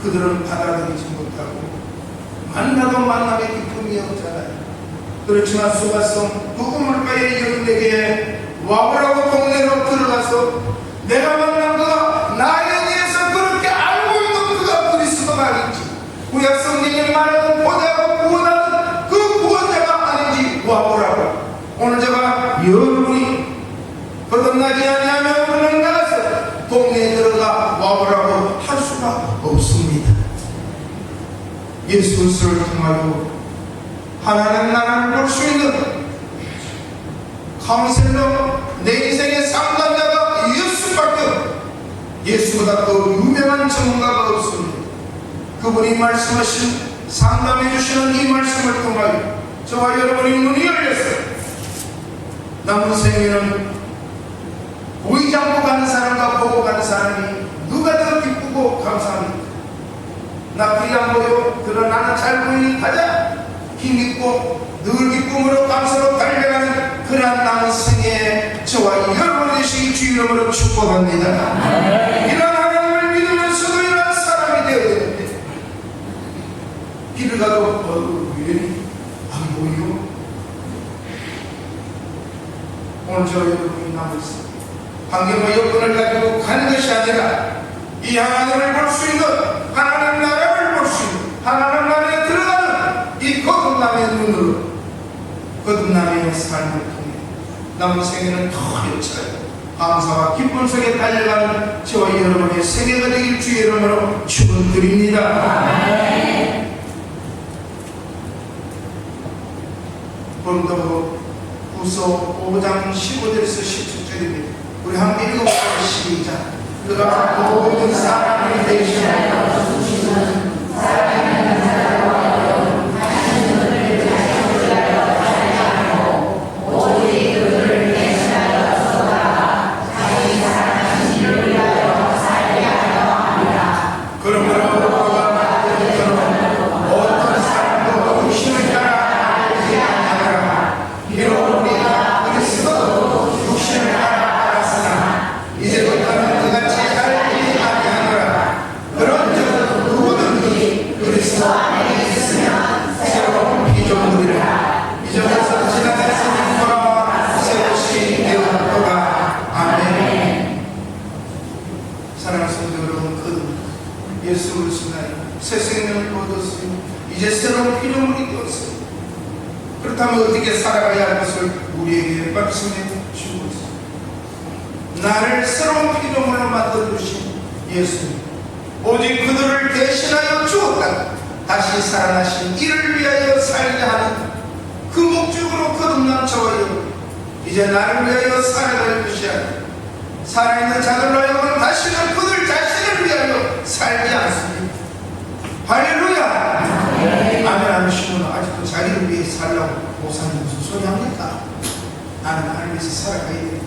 그들은 받아들이지 못하고 만나도 만남의 기쁨이 없잖아요. 그렇지만 수가성 그 우물가에 여인에게 와보라고 동네로 들어가서 내가 만난 그가 나에 대해서 그렇게 알고 있는 그가 그리스도가 아닌지 구약 성경에 말하던 보다가 구원하는 그 구원자가 아닌지 와보라고. 오늘 제가 여러분이 거듭나지 아니하며 오늘 나가서 동네 예수 그리스도를 통하여 하나님 나라를 볼 수 있는 카운셀러, 내 인생의 상담자가 예수밖에 없다. 예수보다 더 유명한 전문가가 없습니다. 그분이 말씀하신 상담해 주시는 이 말씀을 통하여 저와 여러분의 눈이 열렸어요. 남은 생에는 보이지 않고 가는 사람과 보고 가는 사람이 누가 더 기쁘고 감사합니까? 나 길이 안 보여. 그러나 나는 잘 보이니 가자. 힘있고 늘 기쁨으로 감사로 달려가는 그러한 남은 생에 저와 여러분 되시기 주 이름으로 축복합니다. 이런 하나님을 믿으면서도 이런 사람이 되어야 되는데 길을 가도 왜 안 보여? 오늘 저 여러분이 남았습니다. 환경과 여건을 가지고 가는 것이 아니라 이 하나님을 볼 수 있는, 하나님 나라를 볼 수 있는, 하나님 나라에 들어가는 이 거듭남의 눈으로, 거듭남의 삶을 통해 남은 생애는 더 열차요 감사와 기쁨 속에 달려가는 저와 여러분의 생애가 되길 주의 이름으로 축원드립니다. 본도 후서 5장 15절에서 17절입니다. 우리 함께 읽어보고 시작. 그가 모든 사람을 대신하여 주시는 사랑하는 자와 하나님 그를 자신을 위하여 살게 하고 오직 그를 대신하여서다가 자기 사랑하는 이를 위하여 살게 하려 합니다. 그러므로 그가 만든 것처럼 어떤 사람도 육신을 따라 알지 않으라. 비록 우리가 그리스도도 육신을 따라 알았으나 이제부터는 그같이 알지 아니하노라. 그런즉 누구든지 그리스도 안에 있으면 새로운 피조물이라. 이전에서 지난 것은 돌아와 새 것이 되었도다. 아멘. 사랑하는 성도 여러분, 그 예수 그리스도가 새 생명을 얻었으니 이제 새로운 피조물이 되었습니다. 그렇다면 어떻게 살아가야 할 것을 우리에게 말씀해 주고 있습니다. 나를 새로운 피조물로 만들어주신 예수님, 오직 그들을 대신하여 주었다. 다시 살아나신 이를 위하여 살게 하는 그 목적으로 거듭난 저와 여러분, 이제 나를 위하여 살아갈 것이 아니라 살아있는 자들로 하여금 다시는 그들 자신을 위하여 살지 않습니다. 할렐루야. 아멘 하시면 아직도 자기를 위해 살라고 목사님 무슨 소리 합니까? 나는 나를 위해서 살아가야 됩니다.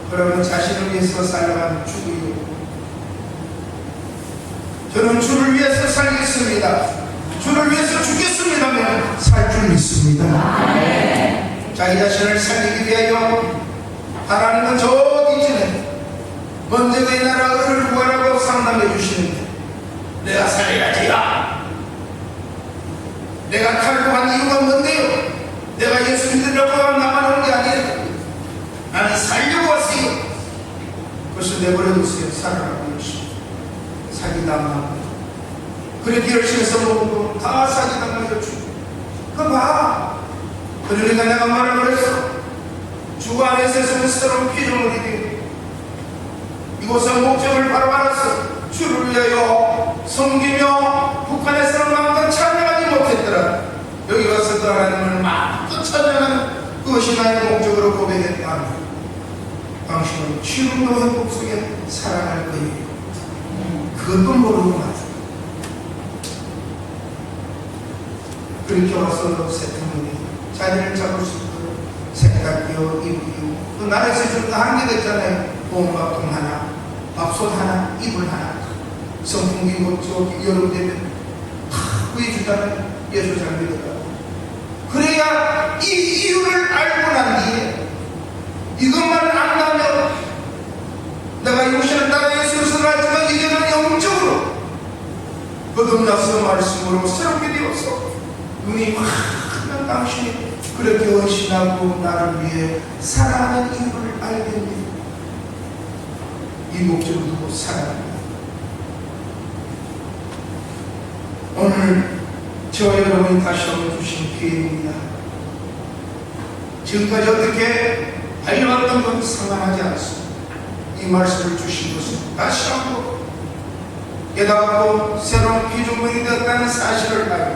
그러면 자신을 위해서 살아가는 주고요. 저는 주를 위해서 살겠습니다. 주를 위해서 죽겠습니다면 살 줄 믿습니다. 자기 자신을 살리기 위하여 하나님은 저 뒤쯤에 먼저 내 나라 의를 구하라고 상담해 주시는데 내가 살려야지야. 내가 탈구한 이유가 뭔데요? 내가 예수 믿으려고 나만 온 게 아니에요. 나는 살려고 왔어요. 그것을 내버려두세요. 살아가고 열심히 사기당하고 그렇게 열심히 해서 먹고 다 사기당하여 주고 그거 봐. 그러니까 내가 말을 그랬어. 주 안에서 새로운 피조물이 되고 이곳은 목적을 바로 알았어. 주를 위하여 섬기며 북한에서는 마음껏 찬양하지 못했더라. 여기 와서 그 하나님을 마음껏 찬양하는 그것이 나의 목적으로 고백했다. 당신은 지금도 행복 속에 살아갈 거예요. 그것도 모르고 말이야. 그렇게 와서 세탁물이 자리를 잡을 수 있도록 세탁기요, 이불이요. 그 나라에서 좀 다 한계됐잖아요. 보온밥통 하나, 밥솥 하나, 이불 하나. 선풍기 뭐 여름 되면 다 구해주잖아요. 예수 잘 믿어요. 그래야 이 이유를 알고 난 뒤에 이것만을 안다면 내가 육신을 따라 예수 그리스도를 알지만 이제는 영적으로 거듭나서 말씀으로 새롭게 되어서 눈이 환한 당신이 그렇게 헌신하고 나를 위해 살아가는 이유를 알게 됩니다. 이 목적을 두고 살아갑니다. 오늘 저와 여러분이 다시 한번 주신 기회입니다. 지금까지 어떻게 달려왔던 건 상관하지 않습니다. 이 말씀을 주신 것은 다시 한번 깨닫고 새로운 피조물이 되었다는 사실을 알고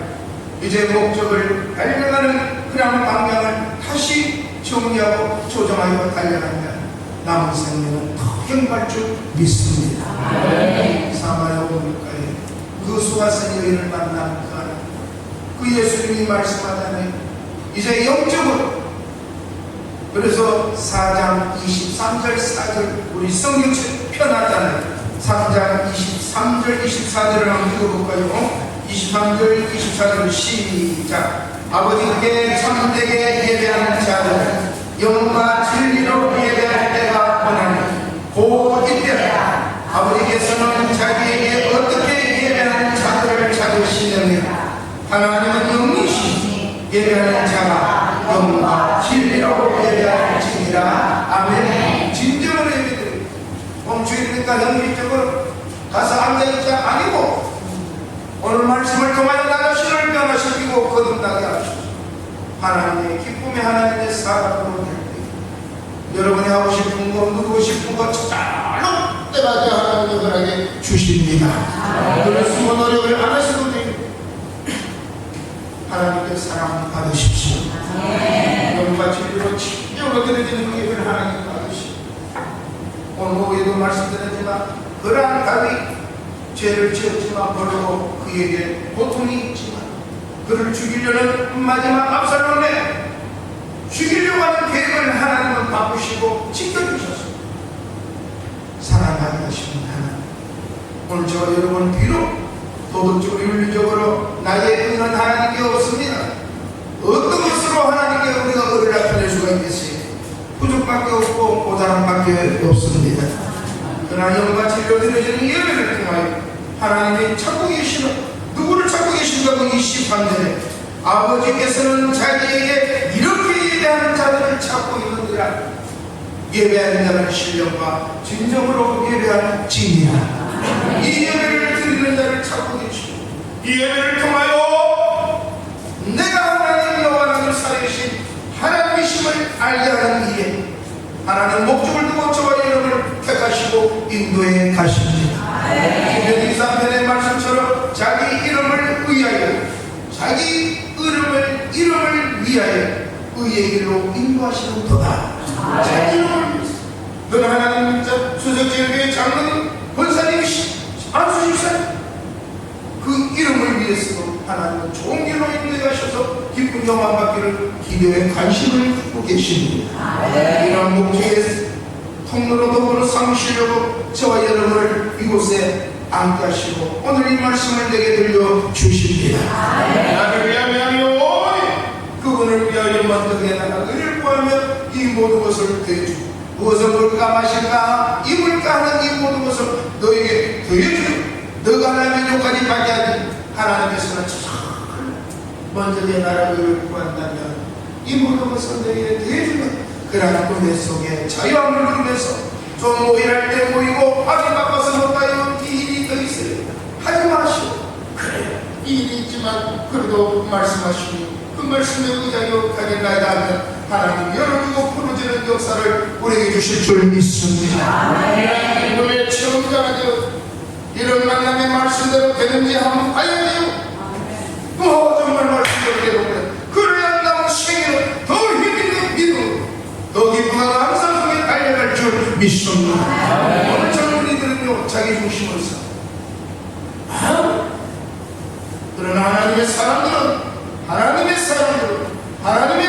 이제 목적을 달려가는 그런 방향을 다시 정리하고 조정하여 달려가면 남은 생명은 더 행할 줄 믿습니다. 사마리아 공물가에 그 수가성 여인을 만난 그 하나님, 그 예수님이 말씀하자면 이제 영적으로, 그래서 4장 23절 4절 우리 성경책 펴놨잖아요. 3장 23절 24절을 한번 읽어볼까요? 23절 24절 시작. 아버지께 참되게 예배하는 자들 영과 진리로 예배할 때가 오나니 곧 이때라. 아버지께서는 자기에게 어떻게 예배하는 자들을 찾으시느냐. 하나님은 영이시니 예배하는 자가 영과 진리로 예배할지니라. 아멘. 진정으로 예배드립니다. 멈추니까 형식적으로 가서 앉아있지 아니고 오늘 말씀을 통하여 나의 신을 변화시키고 거듭나게 하시옵소서. 하나님의 기쁨의 하나님의 사랑으로 될 때 여러분이 하고 싶은 거 누르고 싶은 거 잘로 때맞게 하나님의 허락에 주십니다. 그런 수고 노력을 안 하셔도 됩니다. 하나님께 사랑 받으십시오. 영과 진리로 진정으로 드려지는 예배를 하나님 받으시오. 오늘 오후에도 말씀드렸지만 그러한 다윗 죄를 지었지만 벌로 그에게 고통이 있지만 그를 죽이려는 마지막 압살롬에 죽이려고 하는 계획을 하나님은 바꾸시고 지켜주셨습니다. 사랑하게 하시는 하나님, 오늘 저 여러분 비록 도덕적으로 윤리적으로 나의 의는 하나님께 없습니다. 어떤 것으로 하나님께 우리가 의를 나타낼 수가 있겠어요? 부족밖에 없고 모자람밖에 없습니다. 그러나 영과 진리로 드려지는 예배를 통하여 하나님이 찾고 계시는, 누구를 찾고 계신다고 23절에 아버지께서는 자기에게 이렇게 예배하는 자들을 찾고 있느니라. 예배하는 자는 신령과 진정으로 예배하는 진이라. 이 예배를 드리는 자를 찾고 계시고 이 예배를 통하여 내가 하나님 여호와를 살리신 하나님이심을 알게 하는 이에 하나님 목적을 두고 저와 여러분을 택하시고 인도해 가십니다. 시편 23편의 말씀처럼 자기 이름을 위하여, 자기 이름을 위하여 의의 길로 인도하시는 도다. 자기 이름을 위해서. 너는 하나님 수석지교회 장로님 권사님이시 안수집사님 그 이름을 위해서도 하나님은 좋은 길로 인도해 가셔서 기쁜 영광 받기를 기도에 관심을 갖고 계십니다. 이런 목적의 통로로 더불어 삼으시려고 저와 여러분을 이곳에 앉게 하시고 오늘 이 말씀을 내게 들려주십니다. 나를 위하여 그분을 위하여 먼저 내가 의를 구하며 이 모든 것을 더해주고 무엇을 먹을까 마실까 입을까 하는 이 모든 것을 너에게 더해주고 너가 하나님의 욕까지 받게 하니 하나님께서는 먼저 내 나라를 의를 구한다면 이 모든 것을 너에게 더해주는 그러한 은혜 속에 자유함을 누리면서 좀 모일할 때 모이고 아주 바빠서 못가요 이 일이 더 있어요. 하지 마시오. 그래 이 일이 있지만 그래도 말씀하시니 그 말씀에 의자여 가겠나이다 하면 하나님 열어주고 풀어주는 역사를 우리에게 주실 줄 믿습니다. 이놈의 체험자가 되어 이런 만남의 말씀대로 되는지 한번 봐야 돼요. 정말 말씀대로 되고 그래야 남은 생애는 더 힘있는 믿음 더 기쁨과 감사 속에 달려갈 줄 믿습니다. 오늘 젊은이들은요 자기 중심으로 살아. 그러나 하나님의 사람들은 하나님의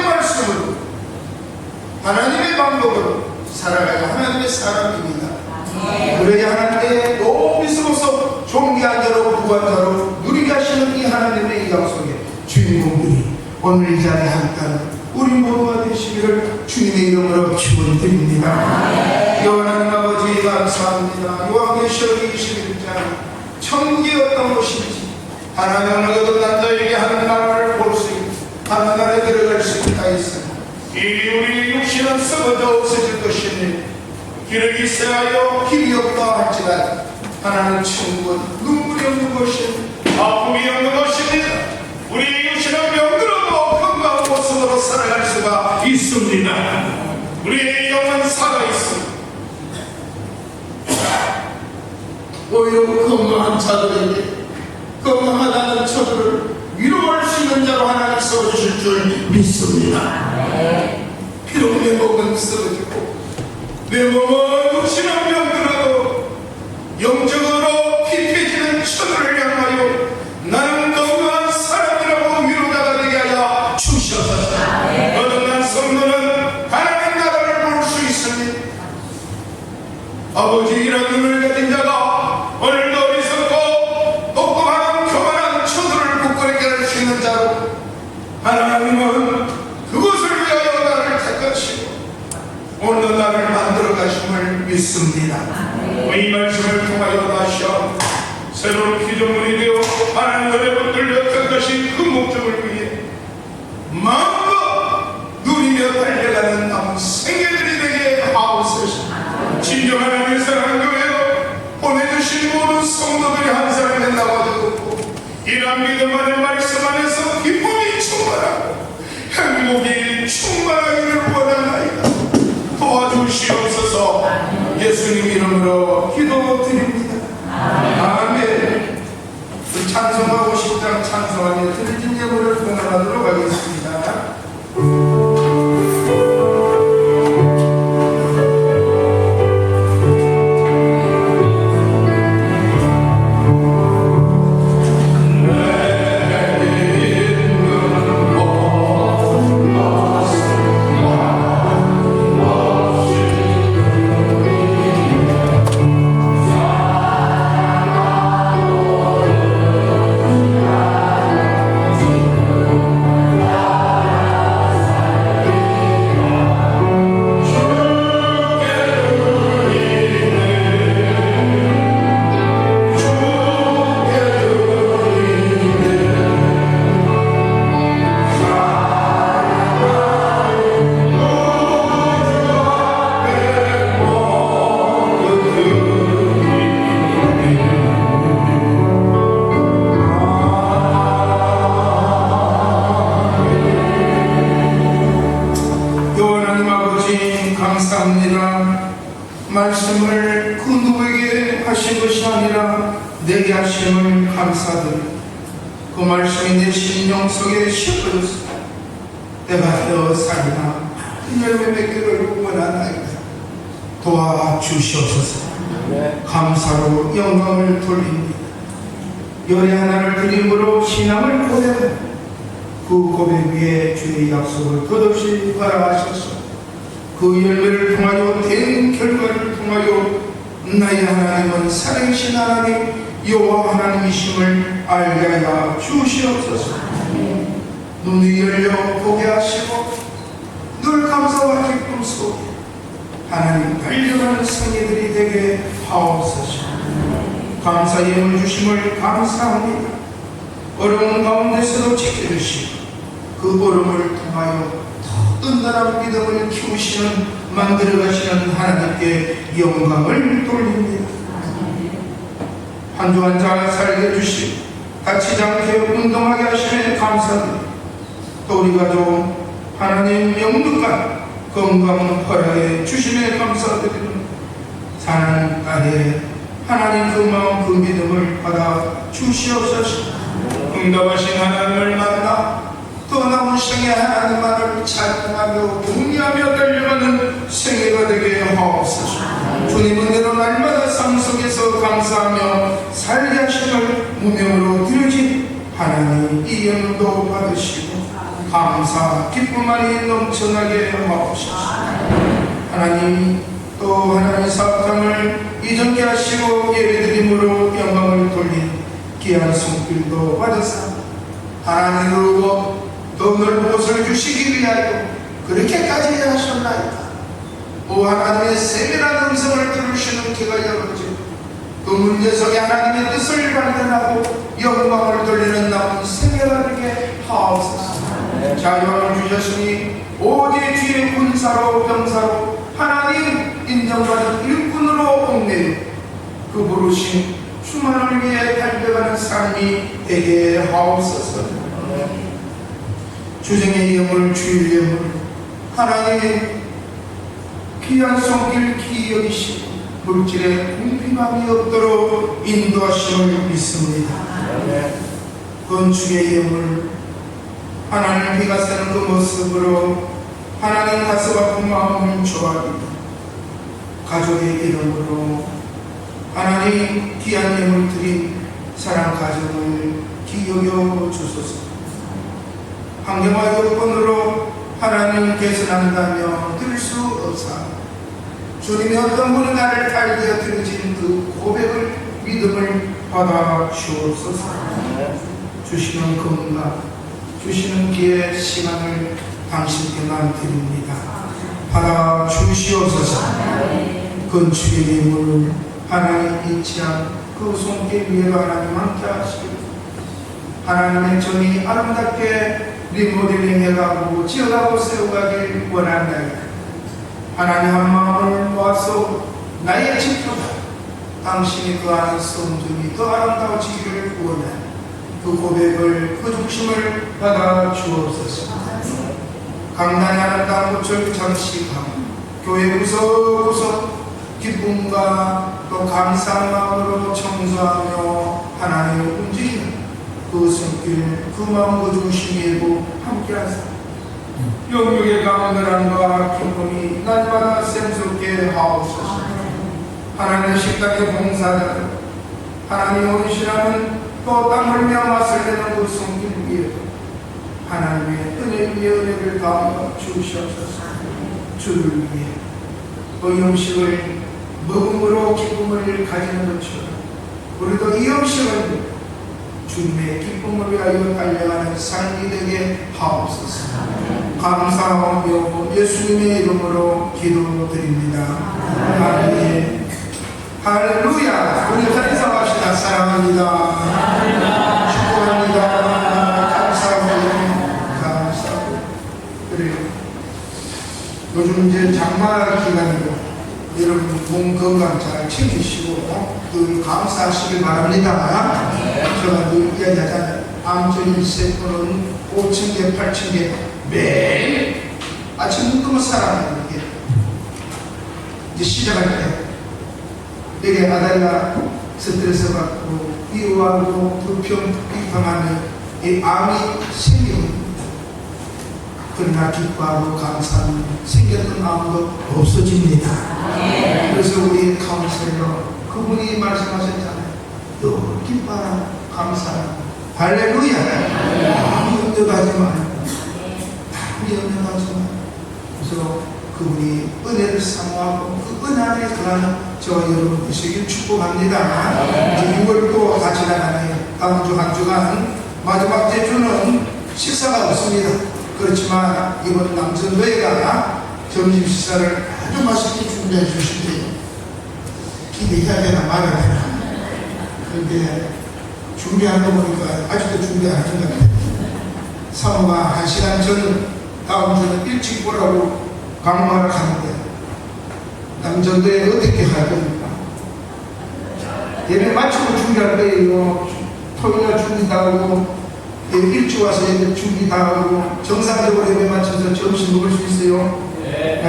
말씀으로 하나님의 방법으로 살아가야 하나님의 사람입니다. 그래야 하나님의 너무 믿음으로써 존귀한 자로 부한 자로 누리게 하시는 이 하나님의 이 약속에 주인공들이 오늘 이 자리에 함께하는 우리 모두가 되시기를 주님의 이름으로 축원드립니다. 여호와는 아버지 감사합니다. 요한계시록 21장 천국이 어떤 곳인지 하나님은 거듭난 자에게 하는 나라를 볼 수 있고 하나님에 들어갈 수 있다 했습니다. 이 우리 육신은 썩어져 없어질 것이니 기력이 있어야 힘이 없다 할지라도 하나님 천국은 눈물이 없는 것이 아픔이 없는 것입니다. 우리 육신은 병들어도 건강한 모습으로 살아갈 수가 있습니다. 우리의 영은 살아있습니다. 오히려 건강한 자들에게 건강하다는 저들을 위로할 수 있는 자로 하나님 세워주실 줄 믿습니다. 비록 내 몸은 쓰러지고 내 몸은 혹시나 병들어도 영적으로 피폐해지는 저들을 향하여 나는 건강한 사람이라고 위로자가 되게 하여 주시옵소서. 거듭난 성도는 하나님 나라를 볼 수 있습니다. 아버지이란 눈을 가진 자가 오늘도 어리석고 똑똑한 교만한 저들을 굳건하게 할 수 있는 자로 하나님은 그것을 위하여 나를 택하시고 오늘 나를 만들어 가심을 믿습니다. 이 말씀을 통하여 다시 한번 새로운 피조물이 되어 하나님의 붙들려 택하신 그 목적을 위해 마음껏 누리며 달려가는 남은 생애들이 되게 하옵소서. 진정 하나님의 사랑하는 교회로 보내주신 모든 성도들이 한 사람에 나와주고 이런 믿음 안에 말씀 안에서 기쁨이 충만하고 행복이 충만하기를 원하나이다. 도와주시옵소서. 예수님 이름으로 기도드립니다. 아멘. 찬송하고 10장 찬송하며 드려진 예물을 공헌하도록 하겠습니다. 감사합니다. 말씀을 그 누구에게 하신 것이 아니라 내게 하심을 감사드립니다. 그 말씀이 내 심령 속에 씹어졌습니다. 내가 더 살리나 열매 맺기를 원하나이다. 도와주시옵소서. 감사로 영광을 돌립니다. 열의 하나를 드림으로 신앙을 고백합니다. 그 고백 위에 주의 약속을 끝없이 바라하셔서 그 열매를 통하여 된 결과를 통하여 나의 하나님은 살아계신 하나님 여호와 하나님이심을 알게 하여 주시옵소서. 눈이 열려 보게 하시고 늘 감사와 기쁨 속에 하나님 달려가는 성의들이 되게 하옵소서. 감사 예물 주심을 감사합니다. 어려운 가운데서도 지켜주시고 그 어려움을 통하여 든든한 믿음을 키우시는 만들어가시는 하나님께 영광을 돌립니다. 한 주 한 자 살게 해주시고 다치지 않게 운동하게 하시면 감사드립니다. 또 우리 가족 하나님 영육간 건강 허락해 주시면 감사드립니다. 사는 날에 하나님 그 마음 그 믿음을 받아 주시옵소서. 응답하신 하나님을 만나 또 남은 생애 하나님만을 찬양하며 동의하며 달려가는 생애가 되게 하옵소서. 주님 은혜로 날마다 삶 속에서 감사하며 살게 하심을 무명으로 드려진 하나님 이 영도 받으시고 감사 기쁨 안에 넘쳐나게 하옵소서. 하나님 또 하나님의 사업장을 이전케 하시고 예배드림으로 영광을 돌린 귀한 손길도 받으사 하나님으로 더 넓은 곳을 주시기 위하여 그렇게까지 하셨나이까. 오 하나님의 세밀한 음성을 들으시는 귀가 열어지고 그 문제 속에 하나님의 뜻을 발견하고 영광을 돌리는 남은 생애가 되게 하옵소서. 자유함을 주셨으니 오직 뒤에 군사로 병사로 하나님 인정받은 일꾼으로 옥내요 그 부르심 충만을 위해 달려가는 삶이 되게 하옵소서. 주생의 영을 주일 영을 하나님의 귀한 손길 기여이시고 물질의 공평 비방이 없도록 인도하심을 믿습니다. 건축의 예물 하나님 비가 새는 그 모습으로 하나님 가슴 아픈 마음을 좋아합니다. 가족의 이름으로 하나님 귀한 예물 드린 사랑 가정을 기여여 주소서. 환경과 여건으로 하나님 개선한다며 들 수 없사 주님이 어떤 분은 나를 알게 드려진 그 고백을 믿음을 받아 주옵소서. 주시는 건강 주시는 기회 시간을 당신께만 드립니다. 받아 주시옵소서. 건축의 예물을 하나님 잊지 않고 그 손길 위에도 하나님 함께 하시고 하나님의 정이 아름답게 리모델링 해가고 지어가고 세워가길 원한다. 하나님 한 마음을 모아서 나의 집보다 당신이 거하는 성전이 더 아름다워지기를 원하는 그 고백을 그 중심을 받아 주옵소서. 강단의 아름다운 꽃을 장식하고 교회 구석구석 기쁨과 또 감사한 마음으로 청소하며 하나님을 움직이는 그 손길 그 마음 그 중심이고 함께하사 영육의 강건함과 기쁨이 날마다 샘솟게 하옵소서. 하나님의 식당의 봉사자들 하나님 오르시라는 또 땅을 맛을 내는 그 손길 위에 하나님의 은혜 위에 은혜를 더하여 주시옵소서. 주를 위해 그 음식을 먹음으로 기쁨을 가지는 것처럼 우리도 이 음식을 주님의 기쁨을 위하여 달려가는 삶이 되게 하옵소서. 감사하며 예수님의 이름으로 기도드립니다. 아멘. 할렐루야. 우리 찬송합시다. 사랑합니다. 축복합니다. 감사합니다. 그래요. 요즘 이제 장마 기간이고 여러분 몸 건강 잘 챙기시고 늘 감사하시길 바랍니다. 제가 늘 이야기하잖아요. 암전인 세포는 5,000개, 8,000개 매일 아침 눈 뜨면 살아나는 게 이제 시작할 때 내게 아달라 스트레스 받고 이유하고 불평, 비판하면 이 암이 생깁니다. 그러나 기뻐하고 감사하면 생겼던 암도 없어집니다. 그래서 우리 카운셀러 그분이 말씀하셨잖아요. 너 기뻐하라 감사하라. 할렐루야. 아무 염려하지 말고 아무 염려하지 말고 그래서 그분이 은혜를 사모하고 그 은혜 안에 거하는 저와 여러분 되시길 축복합니다. 이제 6월도 다 지나가네요. 다음 주 한 주간 마지막 제주는 식사가 없습니다. 그렇지만 이번 남전도회가 점심 식사를 아주 맛있게 준비해 주신대요. 기대해야 되나 말아야 되나. 그런데 준비한 거 보니까 아직도 준비 안 하신 것 같아요. 사모가 1시간 전 다음 주는 일찍 오라고 강마를 하는데 남전도회 어떻게 할 겁니까? 예배 마치고 준비할 거예요. 토요일날 준비 다 하고 일찍 와서 예배 준비 다 하고 정상적으로 예배 마쳐서 점심 먹을 수 있어요? 네.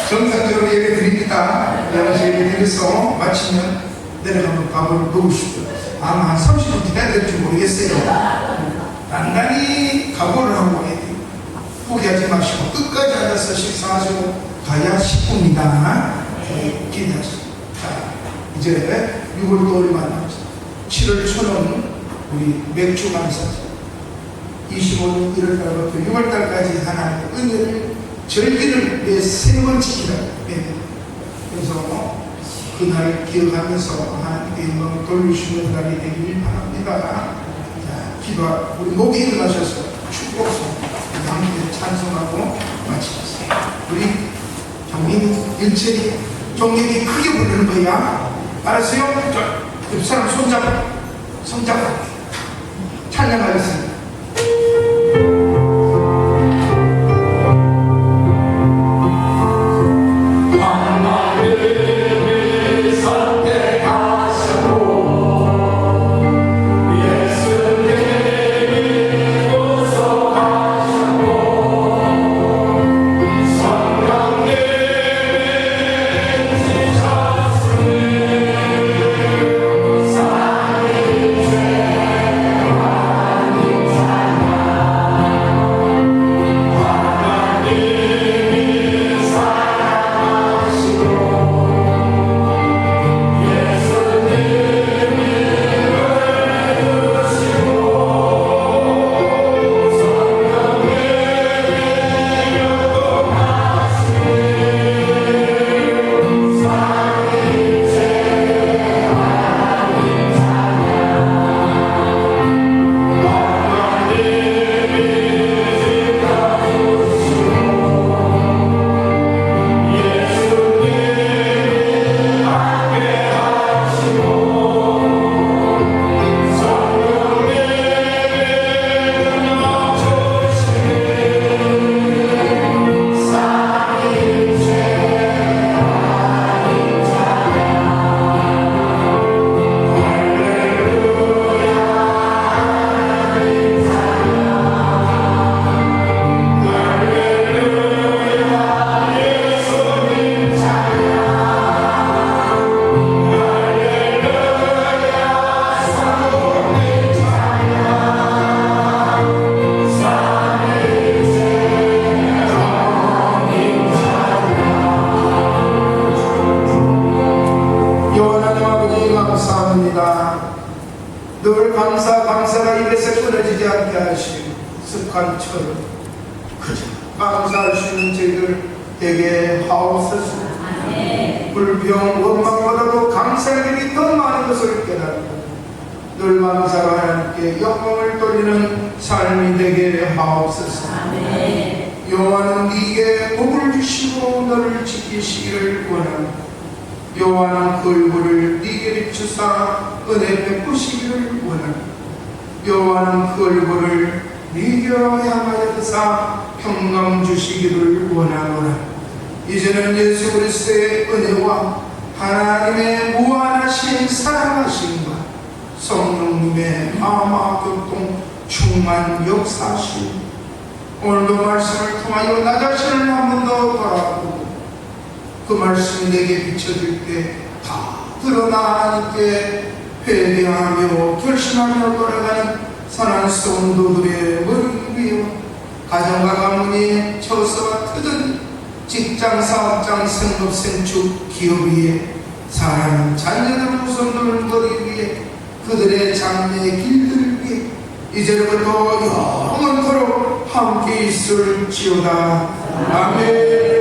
정상적으로 예배 드립니다. 11시 예배 드려서 마치면 내려가면 밥을 먹으시고 아마 한 30분 기다려야 될지 모르겠어요. 단단히 각오를 하고 해야 돼요. 포기하지 마시고 끝까지 앉아서 식사하시고 가야 10분이다. 기대하시고 자 이제 6월도 얼마 남았어요. 7월 초는 우리 맥주 감사죠. 25년 1월달부터 6월달까지 하나님의 은혜를 절기를 매 3번 지키라. 그래서 그날 기억하면서 하나님께 영광을 돌리시는 날이 되길 바랍니다. 자, 기도하고 우리 목이 일어나셔서 축복송 함께 찬송하고 마치겠습니다. 우리 종님 일체리 종님이 크게 부르는 거야. 알았어요? 옆 사람 손잡아 찬양하겠습니다. 예수님이 구속하셨고 성령님 않게 하시고 습관처럼 그저 감사할 수 있는 저희들 되게 하옵소서. 불평 원망보다도 감사할 일이 더 많은 것을 깨닫고 늘 감사로 하나님께 영광을 돌리는 삶이 되게 하옵소서. 여호와는 네게 복을 주시고 너를 지키시기를 원하고 여호와는 그 얼굴을 네게 비추사 은혜 베푸시기를 원하고 여호와는 그 얼굴을 네게 향하여 드사 평강 주시기를 원하노라. 이제는 예수 그리스도의 은혜와 하나님의 무한하신 사랑하심과 성령님의 마음과 교통 충만 역사하심 오늘도 말씀을 통하여 나 자신을 한 번 더 돌아보고 그 말씀이 내게 비춰질 때 다 드러나 하나님께 회개하며 결심하며 돌아가는 선한 성도들의 머리 위에 가정과 가문이 처서와 트든 직장, 사업장, 생업생, 주, 기업 위에 사랑하는 자녀들, 후손들 머리 위에 그들의 장래의 길들 위에 이제부터 영원토록 함께 있을지어다. 아멘.